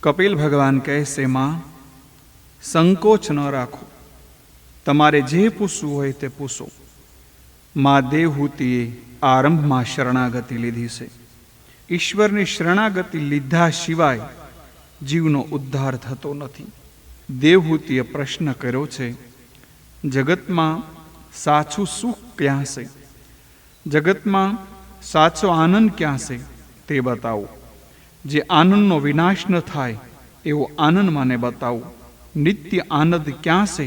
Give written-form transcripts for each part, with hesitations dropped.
કપિલ ભગવાન કહે છે, માં સંકોચ ન રાખો, તમારે જે પૂછવું હોય તે પૂછો. માં દેવહૂતિએ આરંભમાં શરણાગતિ લીધી છે. ઈશ્વરની શરણાગતિ લીધા સિવાય જીવનો ઉદ્ધાર થતો નથી. દેવહૂતિએ પ્રશ્ન કર્યો છે, જગતમાં સાચું સુખ ક્યાં છે? જગતમાં સાચો આનંદ ક્યાં છે તે બતાવો. જે આનંદનો વિનાશ ન થાય એવો આનંદ મને બતાવો. નિત્ય આનંદ ક્યાં છે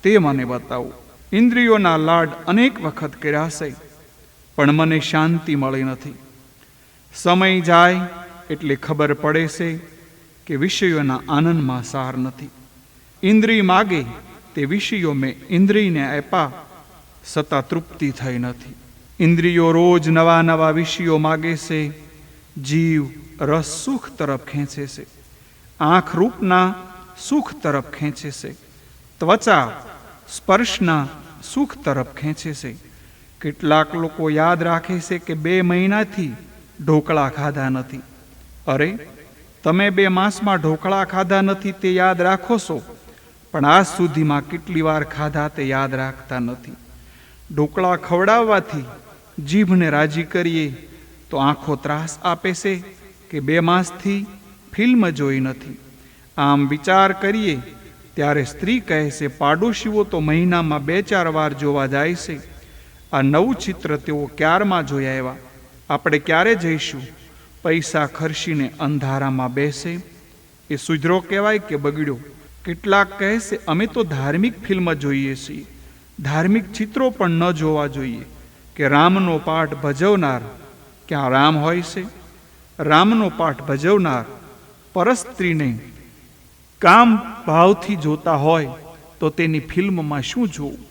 તે મને બતાવો. ઇન્દ્રિયોના લાડ અનેક વખત કર્યા છે, પણ મને શાંતિ મળી નથી. સમય જાય એટલે ખબર પડે છે કે વિષયોના આનંદમાં સાર નથી. ઇન્દ્રિય માગે તે વિષયો મેં ઇન્દ્રિયને આપ્યા, છતાં તૃપ્તિ થઈ નથી. ઇન્દ્રિયો રોજ નવા નવા વિષયો માગે છે. જીવ રસ સુખ તરફ ખેંચે છે, આંખ રૂપના સુખ તરફ ખેંચે છે, ત્વચા સ્પર્શના સુખ તરફ ખેંચે છે. કેટલાક લોકો યાદ રાખે છે કે 2 મહિનાથી ઢોકળા ખાધા નથી. અરે, તમે 2 માસમાં ઢોકળા ખાધા નથી તે યાદ રાખો છો, પણ આજ સુધીમાં કેટલી વાર ખાધા તે યાદ રાખતા નથી. ઢોકળા ખવડાવવાથી જીભને રાજી કરીએ તો આંખો ત્રાસ આપે છે કે 2 માસથી ફિલ્મ જોઈ નથી. આમ વિચાર કરીએ ત્યારે સ્ત્રી કહે છે, પાડોશીઓ તો મહિનામાં 2-4 વાર જોવા જાય છે. આ નવું ચિત્ર તેઓ ક્યારમાં જોઈ આવ્યા? આપણે ક્યારે જઈશું? પૈસા ખર્ચીને અંધારામાં બેસે એ સુધરો કહેવાય કે બગડ્યો? કેટલાક કહે છે, અમે તો ધાર્મિક ફિલ્મ જોઈએ છીએ, ધાર્મિક ચિત્રો પણ ન જોવા જોઈએ. કે રામનો પાઠ ભજવનાર ક્યાં રામ હોય છે? રામનો પાઠ ભજવનાર પરસ્ત્રીને કામ ભાવથી જોતા હોય તો તેની ફિલ્મમાં શું જોવું?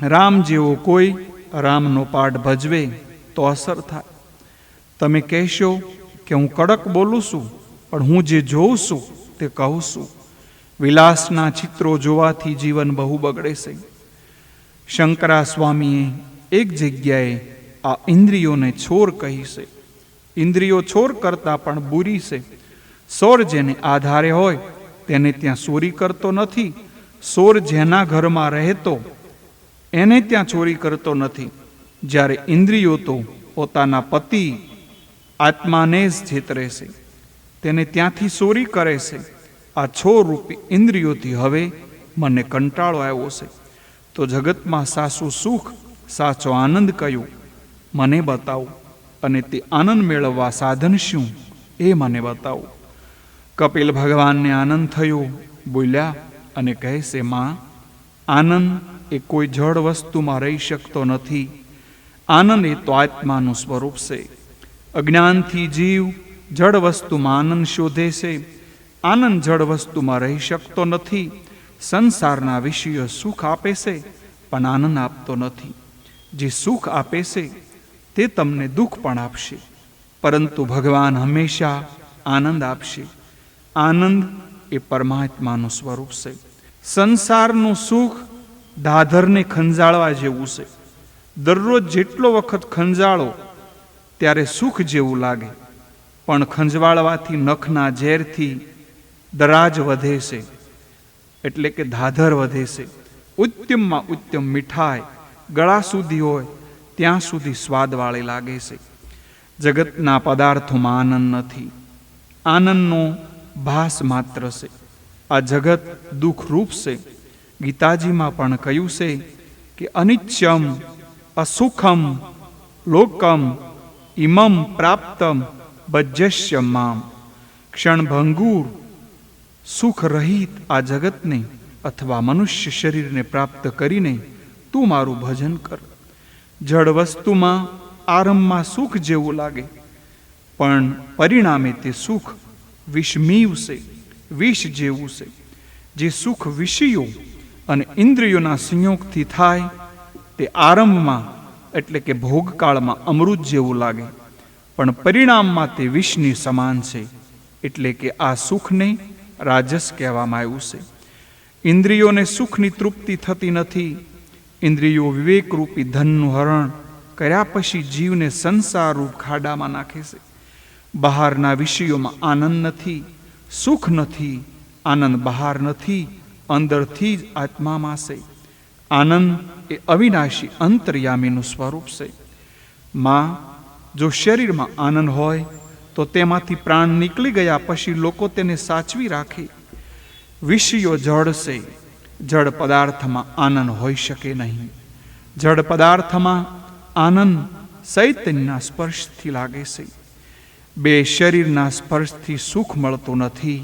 રામ જેવો કોઈ રામનો પાઠ ભજવે તો અસર થાય. તમે કહેશો કે હું કડક બોલું છું, પણ હું જે જોઉં છું તે કહું છું. વિલાસના ચિત્રો જોવાથી જીવન બહુ બગડે છે. શંકરા સ્વામીએ એક જગ્યાએ આ ઇન્દ્રિયોને છોર કહી છે. ઇન્દ્રિયો છોર કરતાં પણ બુરી છે. સોર જેને આધારે હોય તેને ત્યાં ચોરી કરતો નથી. સોર જેના ઘરમાં રહેતો એને ત્યાં ચોરી કરતો નથી. જ્યારે ઇન્દ્રિયો તો પોતાના પતિ આત્માને જ છેતરે છે, તેને ત્યાંથી ચોરી કરે છે. આ છોર રૂપી ઇન્દ્રિયોથી હવે મને કંટાળો આવ્યો છે. તો જગતમાં સાચું સુખ, સાચો આનંદ કયો મને બતાવો, અને તે આનંદ મેળવવા સાધન શું એ મને બતાવો. કપિલ ભગવાનને આનંદ થયો, બોલ્યા અને કહે છે, માં આનંદ એ કોઈ જળ વસ્તુમાં રહી શકતો નથી. આનંદ એ તો આત્માનું સ્વરૂપ છે. અજ્ઞાનથી જીવ જળ વસ્તુમાં આનંદ શોધે છે. આનંદ જળ વસ્તુમાં રહી શકતો નથી. સંસારના વિષયો સુખ આપે છે પણ આનંદ આપતો નથી. જે સુખ આપે છે તે તમને દુઃખ પણ આપશે, પરંતુ ભગવાન હંમેશા આનંદ આપશે. આનંદ એ પરમાત્માનું સ્વરૂપ છે. સંસારનું સુખ દાધરને ખંજાળવા જેવું છે. દરરોજ જેટલો વખત ખંજાળો ત્યારે સુખ જેવું લાગે, પણ ખંજવાળવાથી નખના ઝેરથી દરાજ વધે છે, એટલે કે ધાધર વધે છે. ઉત્તમમાં ઉત્તમ મીઠાઈ ગળા સુધી હોય ત્યાં સુધી સ્વાદવાળી લાગે છે. જગતના પદાર્થોમાં આનંદ નથી. આનંદનો ભાસ માત્ર છે. આ જગત દુઃખરૂપ છે. ગીતાજીમાં પણ કહ્યું છે કે અનિચ્યમ અસુખમ લોકમ ઇમમ પ્રાપ્તમ ભજ્યસ્ય મામ. ક્ષણભંગુર સુખ રહિત આ જગતને અથવા મનુષ્ય શરીરને પ્રાપ્ત કરીને તું મારું ભજન કર. જળ વસ્તુમાં આરંભમાં સુખ જેવું લાગે, પણ પરિણામે તે સુખ વિષમીવ છે, વિષ જેવું છે. જે સુખ વિષયો અને ઇન્દ્રિયોના સંયોગથી થાય તે આરંભમાં એટલે કે ભોગકાળમાં અમૃત જેવું લાગે, પણ પરિણામમાં તે વિષની સમાન છે. એટલે કે આ સુખને રાજસ કહેવામાં આવ્યું છે. ઇન્દ્રિયોને સુખની તૃપ્તિ થતી નથી. ઇન્દ્રિયો વિવેકરૂપી ધનનું હરણ કર્યા પછી જીવને સંસારરૂપ ખાડામાં નાખે છે. બહારના વિષયોમાં આનંદ નથી, સુખ નથી, આનંદ બહાર નથી, અંદરથી જ આત્મામાં છે. આનંદ એ અવિનાશી અંતર્યામીનું સ્વરૂપ છે. માં, જો શરીરમાં આનંદ હોય તો તેમાંથી પ્રાણ નીકળી ગયા પછી લોકો તેને સાચવી રાખે. વિષયો જળ છે, જળ પદાર્થમાં આનંદ હોઈ શકે નહીં. જળ પદાર્થમાં આનંદ ચૈતન્યના સ્પર્શથી લાગે છે. બે શરીરના સ્પર્શથી સુખ મળતું નથી,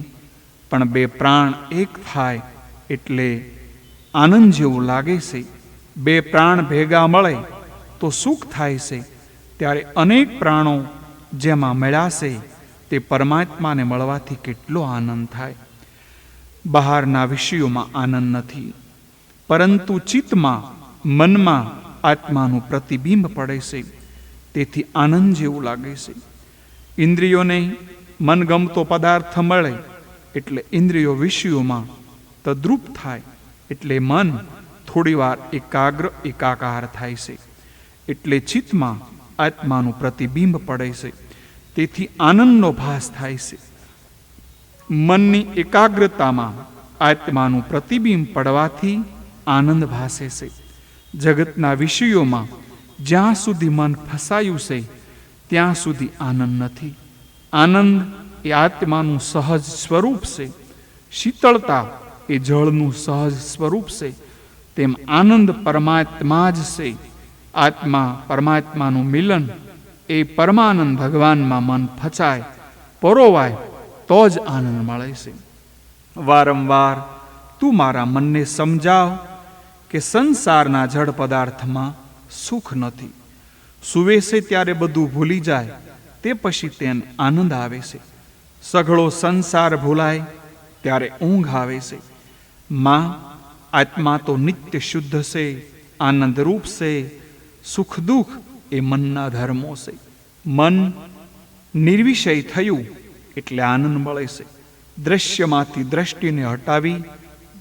પણ બે પ્રાણ એક થાય એટલે આનંદ જેવું લાગે છે. બે પ્રાણ ભેગા મળે તો સુખ થાય છે. ત્યારે અનેક પ્રાણો જેમાં મળ્યા છે તે પરમાત્માને મળવાથી કેટલો આનંદ થાય. બહારના વિષયોમાં આનંદ નથી, પરંતુ ચિત્તમાં, મનમાં આત્માનું પ્રતિબિંબ પડે છે, તેથી આનંદ જેવું લાગે છે. ઇન્દ્રિયોને મનગમતો પદાર્થ મળે એટલે ઇન્દ્રિયો વિષયોમાં તદ્રુપ થાય, એટલે મન થોડીવાર એકાકાર થાય છે, એટલે ચિત્તમાં આત્માનું પ્રતિબિંબ પડે છે, તેથી આનંદનો ભાસ થાય છે. મનની એકાગ્રતામાં આત્માનું પ્રતિબિંબ પડવાથી આનંદ ભાસે છે. જગતના વિષયોમાં જ્યાં સુધી મન ફસાયું છે ત્યાં સુધી આનંદ નથી. આનંદ એ આત્માનું સહજ સ્વરૂપ છે. શીતળતા એ જળનું સહજ સ્વરૂપ છે. તેમ આનંદ પરમાત્મા જ છે. આત્મા પરમાત્માનું મિલન એ પરમાનંદ ભગવાનમાં મન ફચાય, પરોવાય તો જ આનંદ મળે છે. વારંવાર તું મારા મનને સમજાવ કે સંસારના જળ પદાર્થમાં સુખ નથી. સૂવે છે ત્યારે બધું ભૂલી જાય, તે પછી તેને આનંદ આવે છે. સઘળો સંસાર ભૂલાય ત્યારે ઊંઘ આવે છે. માં, આત્મા તો નિત્ય શુદ્ધ છે, આનંદરૂપ છે. સુખ દુઃખ એ મનના ધર્મો છે. મન નિર્વિષય થયું એટલે આનંદ મળે છે. દ્રશ્યમાંથી દ્રષ્ટિને હટાવી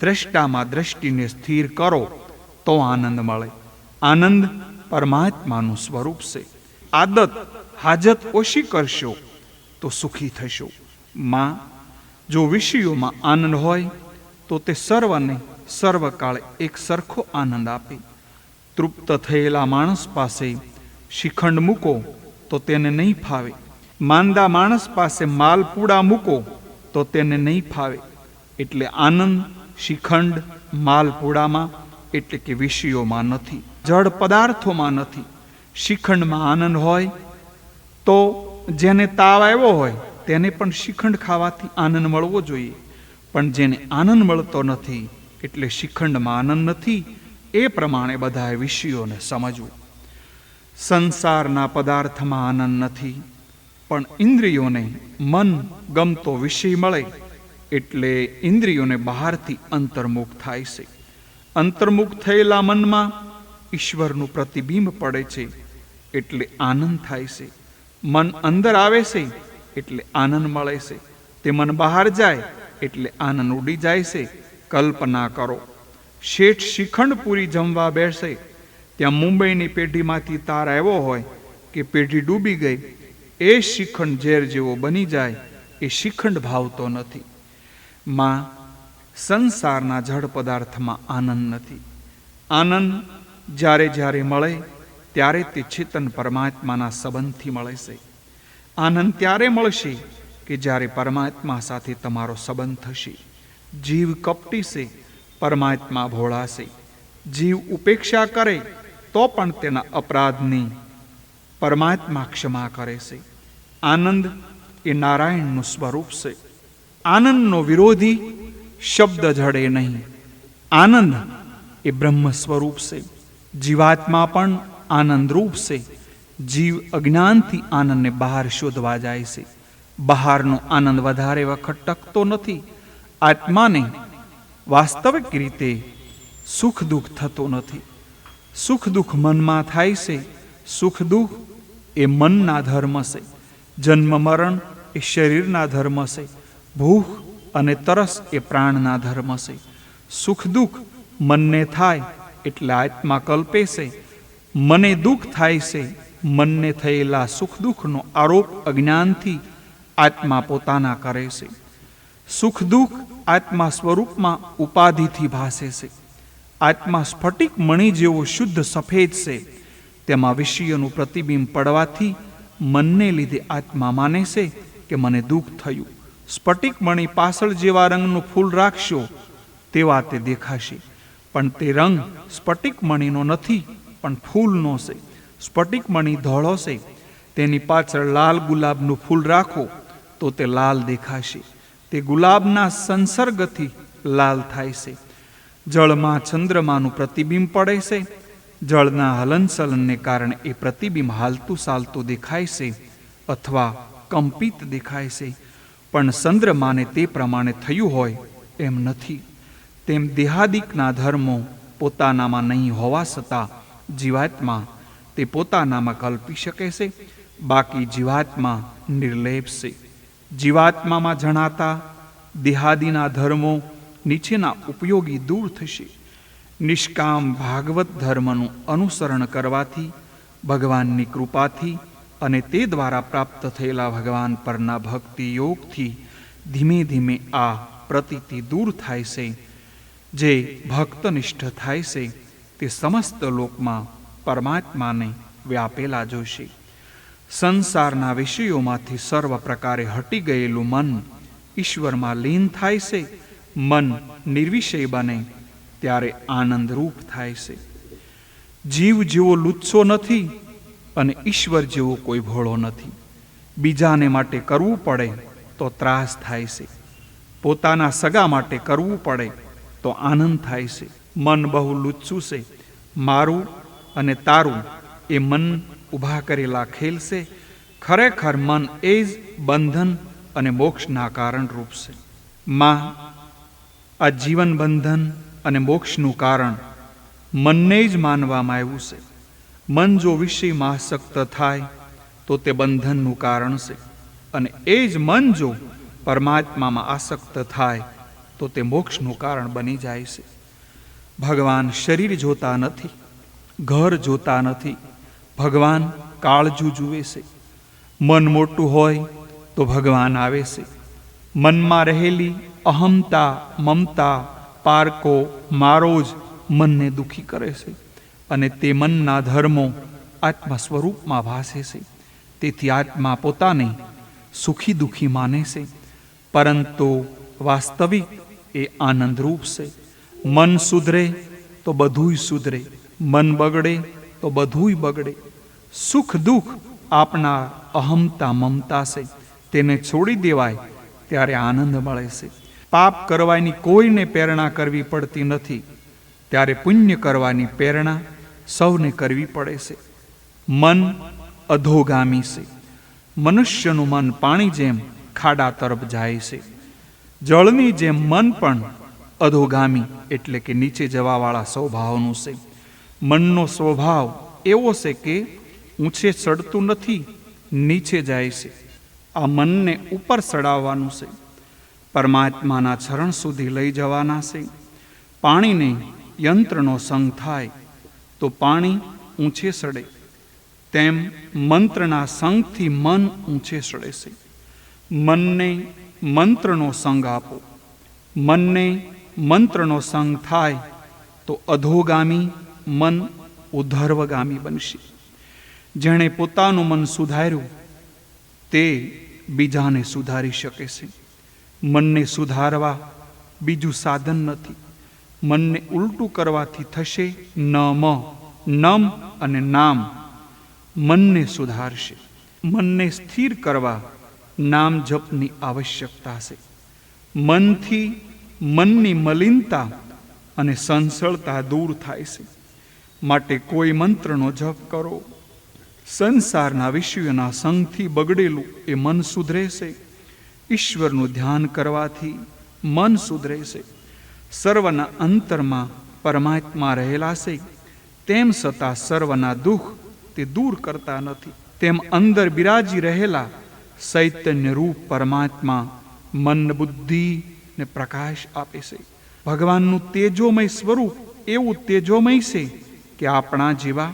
દ્રષ્ટામાં દ્રષ્ટિને સ્થિર કરો તો આનંદ મળે. આનંદ પરમાત્માનું સ્વરૂપ છે. આદત હાજત ઓછી કરશો તો સુખી થશો. માં, જો વિષયોમાં આનંદ હોય તો તે સર્વને સર્વકાળે એક સરખો આનંદ આપે. તૃપ્ત થયેલા માણસ પાસે શિખંડ મૂકો તો તેને નહીં ફાવે. માંદા માણસ પાસે માલપુડા મૂકો તો તેને નહીં ફાવે. એટલે આનંદ શિખંડ માલપુડામાં એટલે કે વિષયોમાં નથી, જળ પદાર્થોમાં નથી. શિખંડમાં આનંદ હોય તો જેને તાવ આવ્યો હોય તેને પણ શિખંડ ખાવાથી આનંદ મળવો જોઈએ. પણ જેને આનંદ મળતો નથી એટલે શિખંડમાં આનંદ નથી, એ પ્રમાણે બધાએ વિષયોને સમજવું. સંસારના પદાર્થમાં આનંદ નથી, પણ ઇન્દ્રિયોને મન ગમતો વિષય મળે એટલે ઇન્દ્રિયોને બહારથી અંતર્મુખ થાય છે. અંતર્મુખ થયેલા મનમાં ઈશ્વરનું પ્રતિબિંબ પડે છે એટલે આનંદ થાય છે. મન અંદર આવે છે એટલે આનંદ મળે છે. તે મન બહાર જાય એટલે આનંદ ઉડી જાય છે. કલ્પના કરો, શેઠ શ્રીખંડ પૂરી જમવા બેસે ત્યાં મુંબઈની પેઢીમાંથી તાર આવ્યો હોય કે પેઢી ડૂબી ગઈ, એ શ્રીખંડ ઝેર જેવો બની જાય, એ શ્રીખંડ ભાવતો નથી. માં, સંસારના જળ પદાર્થમાં આનંદ નથી. આનંદ જ્યારે જ્યારે મળે ત્યારે તે ચેતન પરમાત્માના સંબંધથી મળે છે. આનંદ ત્યારે મળશે કે જ્યારે પરમાત્મા સાથે તમારો સંબંધ થશે. જીવ કપટી છે, પરમાત્મા ભોળા છે. જીવ ઉપેક્ષા કરે તો પણ તેના અપરાધની પરમાત્મા ક્ષમા કરે છે. આનંદ એ નારાયણનું સ્વરૂપ છે. આનંદનો વિરોધી શબ્દ જડે નહીં. આનંદ એ બ્રહ્મ સ્વરૂપ છે. જીવાત્મા પણ આનંદરૂપ છે. જીવ અજ્ઞાનથી આનંદને બહાર શોધવા જાય છે. બહારનો આનંદ વધારે વખત ટકતો નથી. આત્માને વાસ્તવિક રીતે સુખ દુઃખ થતો નથી. સુખ દુઃખ મનમાં થાય છે. સુખ દુઃખ એ મનના ધર્મ છે. જન્મ મરણ એ શરીરના ધર્મ છે. ભૂખ અને તરસ એ પ્રાણના ધર્મ છે. સુખ દુઃખ મનને થાય એટલે આત્મા કલ્પે છે. મને દુઃખ થાય છે, મનને થયેલા સુખ દુઃખનો આરોપ અજ્ઞાનથી આત્મા પોતાના કરે છે. સુખ દુઃખ આત્મા સ્વરૂપમાં ઉપાધિથી ભાસે છે. આત્મા સ્ફટિક મણિ જેવો શુદ્ધ સફેદ છે. તેમાં વિષયનું પ્રતિબિંબ પડવાથી મનને લીધે આત્મા માને છે કે મને દુઃખ થયું. સ્ફટિક મણિ પાસળ જેવા રંગનું ફૂલ રાખશો તેવા તે દેખાશે, પણ તે રંગ સ્ફટિક મણિનો નથી, પણ ફૂલનો છે. સ્ફટિક મણિ ધોળો છે, તેની પાછળ લાલ ગુલાબનું ફૂલ રાખો તો તે લાલ દેખાશે. તે ગુલાબના સંસર્ગથી લાલ થાય છે. જળમાં ચંદ્રમાનું પ્રતિબિંબ પડે છે. જળના હલનચલનને કારણે એ પ્રતિબિંબ હાલતું ચાલતું દેખાય છે અથવા કંપિત દેખાય છે, પણ ચંદ્રમાને તે પ્રમાણે થયું હોય એમ નથી. તેમ દેહાદિકના ધર્મો પોતાનામાં નહીં હોવા છતાં જીવાત્મા તે પોતાનામાં કલ્પી શકે છે. બાકી જીવાત્મા નિર્લેપ છે. જીવાત્મામાં જણાતા દેહાદિના ધર્મો નીચેના ઉપયોગી દૂર થશે. નિષ્કામ ભાગવત ધર્મનું અનુસરણ કરવાથી, ભગવાનની કૃપાથી અને તે દ્વારા પ્રાપ્ત થયેલા ભગવાન પરના ભક્તિ યોગથી ધીમે ધીમે આ પ્રતીતિ દૂર થાય છે. જે ભક્તનિષ્ઠ થાય છે તે સમસ્ત લોકમાં પરમાત્માને વ્યાપેલા જોશે. સંસારના વિષયોમાંથી સર્વ પ્રકારે હટી ગયેલું મન ઈશ્વરમાં લીન થાય છે. મન નિર્વિષય બને ત્યારે આનંદરૂપ થાય છે. જીવ જેવો લુચ્છો નથી અને ઈશ્વર જેવો કોઈ ભોળો નથી. બીજાને માટે કરવું પડે તો ત્રાસ થાય છે. પોતાના સગા માટે કરવું પડે તો આનંદ થાય છે. મન બહુ લુચ્છું છે. મારું અને તારું એ મન ઊભા કરેલા ખેલ છે. ખરેખર મન એ જ બંધન અને મોક્ષના કારણરૂપ છે. આ જીવન બંધન અને મોક્ષનું કારણ મનને જ માનવામાં આવ્યું છે. મન જો વિષયમાં આસક્ત થાય તો તે બંધનનું કારણ છે, અને એ જ મન જો પરમાત્મામાં આસક્ત થાય તો તે મોક્ષનું કારણ બની જાય છે. ભગવાન શરીર જોતા નથી, ઘર જોતા નથી. ભગવાન કાળજું જુએ છે. મન મોટું હોય તો ભગવાન આવે છે. મનમાં રહેલી અહમતા, મમતા, પારકો, મારો જ મનને દુઃખી કરે છે, અને તે મનના ધર્મો આત્મા સ્વરૂપમાં ભાસે છે. તેથી આત્મા પોતાને સુખી દુઃખી માને છે, પરંતુ વાસ્તવિક એ આનંદરૂપ છે. મન સુધરે તો બધુંય સુધરે, મન બગડે તો બધુંય બગડે. સુખ દુઃખ આપના અહમતા મમતા છે, તેને છોડી દેવાય ત્યારે આનંદ મળે છે. પાપ કરવાની કોઈને પ્રેરણા કરવી પડતી નથી, ત્યારે પુણ્ય કરવાની પ્રેરણા સૌને કરવી પડે છે. મન અધોગામી છે. મનુષ્યનું મન પાણી જેમ ખાડા તરફ જાય છે. જળની જેમ મન પણ અધોગામી એટલે કે નીચે જવાવાળા સ્વભાવનું છે. મનનો સ્વભાવ એવો છે કે ઊંચે ચડતું નથી, નીચે જાય છે. આ મનને ઉપર ચડાવવાનું છે, પરમાત્માના ચરણ સુધી લઈ જવાના છે. પાણીને યંત્રનો સંગ થાય તો પાણી ઊંચે ચડે, તેમ મંત્રના સંગથી મન ઊંચે ચડે છે. મનને મંત્રનો સંગ આપો. મનને મંત્રનો સંગ થાય તો અધોગામી મન ઉધર્વગામી બનશે. જેણે પોતાનું મન સુધાર્યું તે બીજાને સુધારી શકે છે. મનને સુધારવા બીજું સાધન નથી. મનને ઉલટું કરવાથી થશે નમ, નમ અને નામ મનને સુધારશે. મનને સ્થિર કરવા નામ જપની આવશ્યકતા છે. મનથી મનની મલિનતા અને સંસળતા દૂર થાય છે. માટે કોઈ મંત્રનો જપ કરો. સંસારના વિષયોના સંગથી બગડેલું એ મન સુધરે છે. ઈશ્વરનું ધ્યાન કરવાથી મન સુધરે છે. સર્વના અંતરમાં પરમાત્મા રહેલા છે, તેમ છતાં સર્વના દુઃખ તે દૂર કરતા નથી. તેમ અંદર બિરાજી રહેલા ચૈતન્ય રૂપ પરમાત્મા મન બુદ્ધિ ને પ્રકાશ આપે છે. ભગવાનનું તેજોમય સ્વરૂપ એવું તેજોમય છે કે આપણા જેવા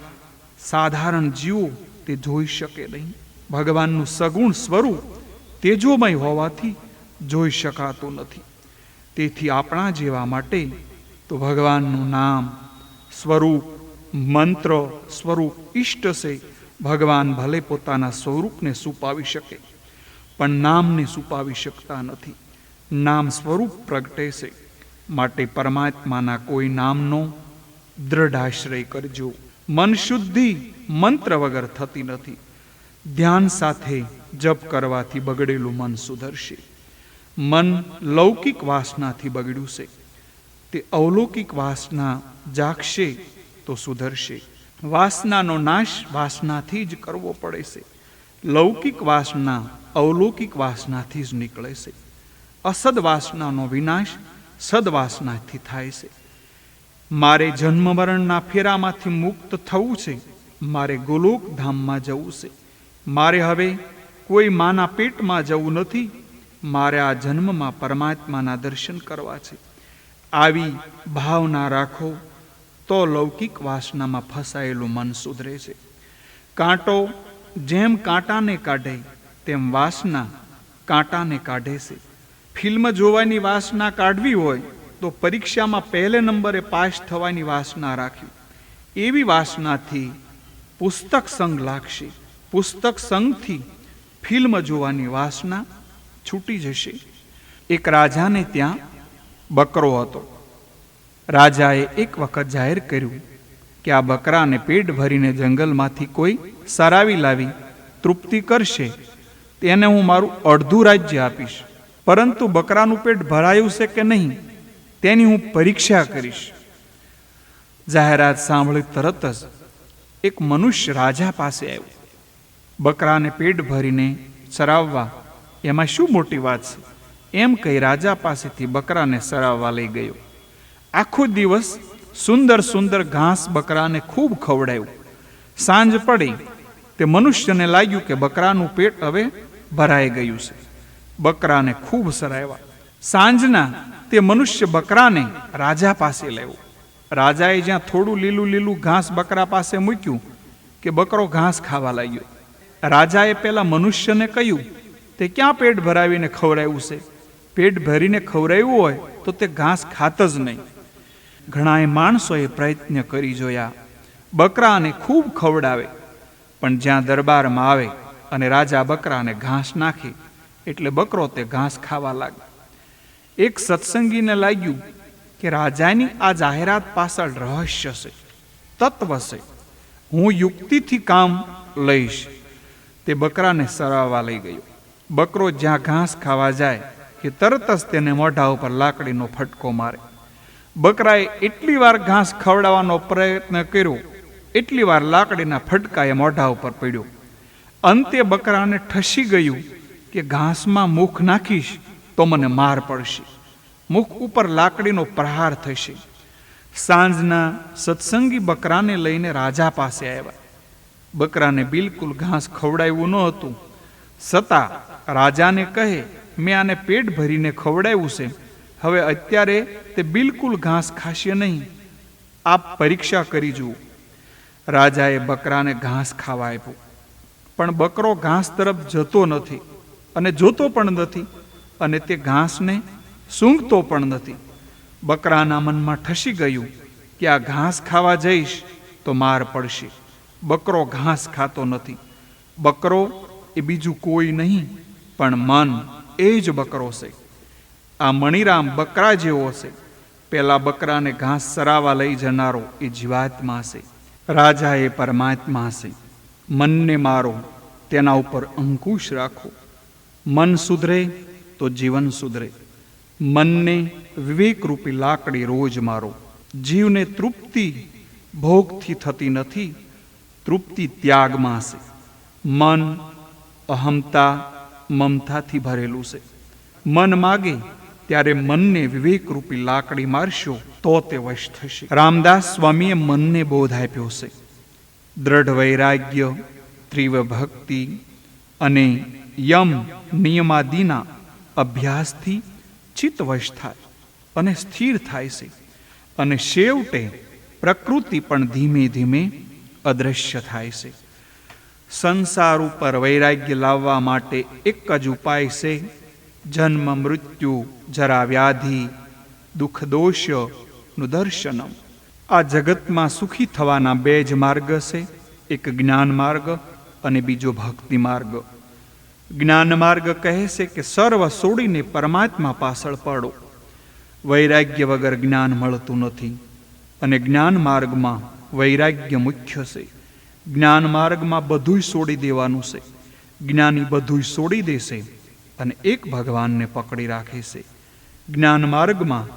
સાધારણ જીવો તે જોઈ શકે નહીં. ભગવાનનું સગુણ સ્વરૂપ તેજોમય હોવાથી જોઈ શકાતું નથી. તેથી આપણા જેવા માટે તો ભગવાનનું નામ, સ્વરૂપ, મંત્ર, સ્વરૂપ ઈષ્ટ છે. ભગવાન ભલે પોતાના સ્વરૂપને સુપાવી શકે, પણ નામને સુપાવી શકતા નથી. નામ સ્વરૂપ પ્રગટે છે. માટે પરમાત્માના કોઈ નામનો દ્રઢ આશ્રય કરજો. મન શુદ્ધિ મંત્ર વગર થતી નથી. ધ્યાન સાથે જપ કરવાથી બગડેલું મન સુધરશે. મન લૌકિક વાસનાથી બગડ્યું છે, તે અવલૌકિક વાસના જાગશે તો સુધરશે. વાસનાનો નાશ વાસનાથી જ કરવો પડે છે. લૌકિક વાસના અવલૌકિક વાસનાથી જ નીકળે છે. અસદ વાસનાનો વિનાશ સદવાસનાથી થાય છે. મારે જન્મ મરણના ફેરામાંથી મુક્ત થવું છે. મારે ગોલોક ધામમાં જવું છે. મારે હવે કોઈ માના પેટમાં જવું નથી. મારે આ જન્મમાં પરમાત્માના દર્શન કરવા છે. આવી ભાવના રાખો તો લૌકિક વાસનામાં ફસાયેલું મન સુધરે છે. કાંટો જેમ કાંટાને કાઢે તેમ વાસના કાંટાને કાઢે છે. ફિલ્મ જોવાની વાસના કાઢવી હોય તો પરીક્ષામાં પહેલે નંબરે પાસ થવાની વાસના રાખવી. એવી વાસનાથી પુસ્તક સંગ લાગશે. પુસ્તક સંગથી ફિલ્મ જોવાની વાસના છૂટી જશે. એક રાજાને ત્યાં બકરો હતો. રાજાએ એક વખત જાહેર કર્યું કે આ બકરાને પેટ ભરીને જંગલમાંથી કોઈ સરાવી લાવી તૃપ્તિ કરશે તેને હું મારું અડધું રાજ્ય આપીશ. પરંતુ બકરાનું પેટ ભરાયું છે કે નહીં તેની હું પરીક્ષા કરીશ. જાહેરાત સાંભળી તરત જ એક મનુષ્ય રાજા પાસે આવ્યો. બકરાને પેટ ભરીને ચરાવવા એમાં શું મોટી વાત છે એમ કહી રાજા પાસેથી બકરાને ચરાવવા લઈ ગયો. આખો દિવસ સુંદર સુંદર ઘાસ બકરાને ખૂબ ખવડાવ્યું. સાંજ પડી તે મનુષ્યને લાગ્યું કે બકરાનું પેટ હવે ભરાઈ ગયું છે. બકરાને ખૂબ સરાવ્યા. સાંજના તે મનુષ્ય બકરાને રાજા પાસે લાવ્યો. રાજાએ જ્યાં થોડું લીલું લીલું ઘાસ બકરા પાસે મૂક્યું કે બકરો ઘાસ ખાવા લાગ્યો. રાજાએ પેલા મનુષ્યને કહ્યું, તે ક્યાં પેટ ભરાવીને ખવડાવ્યું છે? પેટ ભરીને ખવડાવ્યું હોય તો તે ઘાસ ખાત જ નહીં. ઘણાએ માણસોએ પ્રયત્ન કરી જોયા, બકરાને ખૂબ ખવડાવે, પણ જ્યાં દરબારમાં આવે અને રાજા બકરાને ઘાસ નાખે એટલે બકરો તે ઘાસ ખાવા લાગે. એક સત્સંગીને લાગ્યું કે રાજાની આ જાહેરાત પાછળ રહસ્ય છે, તત્વ છે. હું યુક્તિથી કામ લઈશ. તે બકરાને સરાવવા લઈ ગયો. બકરો જ્યાં ઘાસ ખાવા જાય કે તરત જ તેને મોઢા ઉપર લાકડીનો ફટકો મારે. બકરાએ એટલી વાર ઘાસ ખવડાવવાનો પ્રયત્ન કર્યો, એટલી વાર લાકડીના ફટકાએ મોઢા ઉપર પડ્યો. અંતે બકરાને ઠસી ગયું કે ઘાસમાં મુખ નાખીશ તો મને માર પડશે, મુખ ઉપર લાકડીનો પ્રહાર થશે. સાંજના સત્સંગી બકરાને લઈને રાજા પાસે આવ્યા. બકરાને બિલકુલ ઘાસ ખવડાવ્યું ન હતું, છતાં રાજાને કહે, મેં આને પેટ ભરીને ખવડાવ્યું છે, હવે અત્યારે તે બિલકુલ ઘાસ ખાશે નહીં. આપ પરીક્ષા કરી જુઓ. રાજાએ બકરાને ઘાસ ખાવા આપ્યું, પણ બકરો ઘાસ તરફ જતો નથી અને જોતો પણ નથી, અને તે ઘાસને સૂંઘતો પણ નથી. બકરાના મનમાં ઠસી ગયું કે આ ઘાસ ખાવા જઈશ તો માર પડશે. બકરો ઘાસ ખાતો નથી. બકરો એ બીજું કોઈ નહીં પણ મન, એ જ બકરો છે. આ મણિરામ બકરા જેવો છે. પેલા બકરાને ઘાસ ચરાવવા લઈ જનારો એ જીવાત્મા છે. રાજા એ પરમાત્મા છે. મનને મારો, તેના ઉપર અંકુશ રાખો. મન સુધરે તો જીવન સુધરે. મનને વિવેકરૂપી લાકડી રોજ મારો. જીવને તૃપ્તિ ભોગથી થતી નથી, તૃપ્તિ ત્યાગમાં છે. મન અહમતા મમતાથી ભરેલું છે. મન માગે ત્યારે મનને વિવેકરૂપી લાકડી મારશો તો તે વશ થશે. રામદાસ સ્વામીએ મનને બોધ આપ્યો છે. દ્રઢ વૈરાગ્ય, તીવ્ર ભક્તિ અને યમ નિયમાદિના અભ્યાસથી ચિત્ત વશ થાય અને સ્થિર થાય છે. અને છેવટે પ્રકૃતિ પણ ધીમે ધીમે અદ્રશ્ય થાય છે. સંસાર ઉપર વૈરાગ્ય લાવવા માટે એક જ ઉપાય છે, જન્મ મૃત્યુ જરા વ્યાધિ દુઃખ દોષનું દર્શનમ. આ જગતમાં સુખી થવાના બે જ માર્ગ છે, એક જ્ઞાન માર્ગ અને બીજો ભક્તિ માર્ગ. જ્ઞાન માર્ગ કહે છે કે સર્વ છોડીને પરમાત્મા પાછળ પડો. વૈરાગ્ય વગર જ્ઞાન મળતું નથી અને જ્ઞાન માર્ગમાં વૈરાગ્ય મુખ્ય છે. જ્ઞાન માર્ગમાં બધું છોડી દેવાનું છે. જ્ઞાની બધું છોડી દેશે અને એક ભગવાનને પકડી રાખે છે. જ્ઞાન માર્ગમાં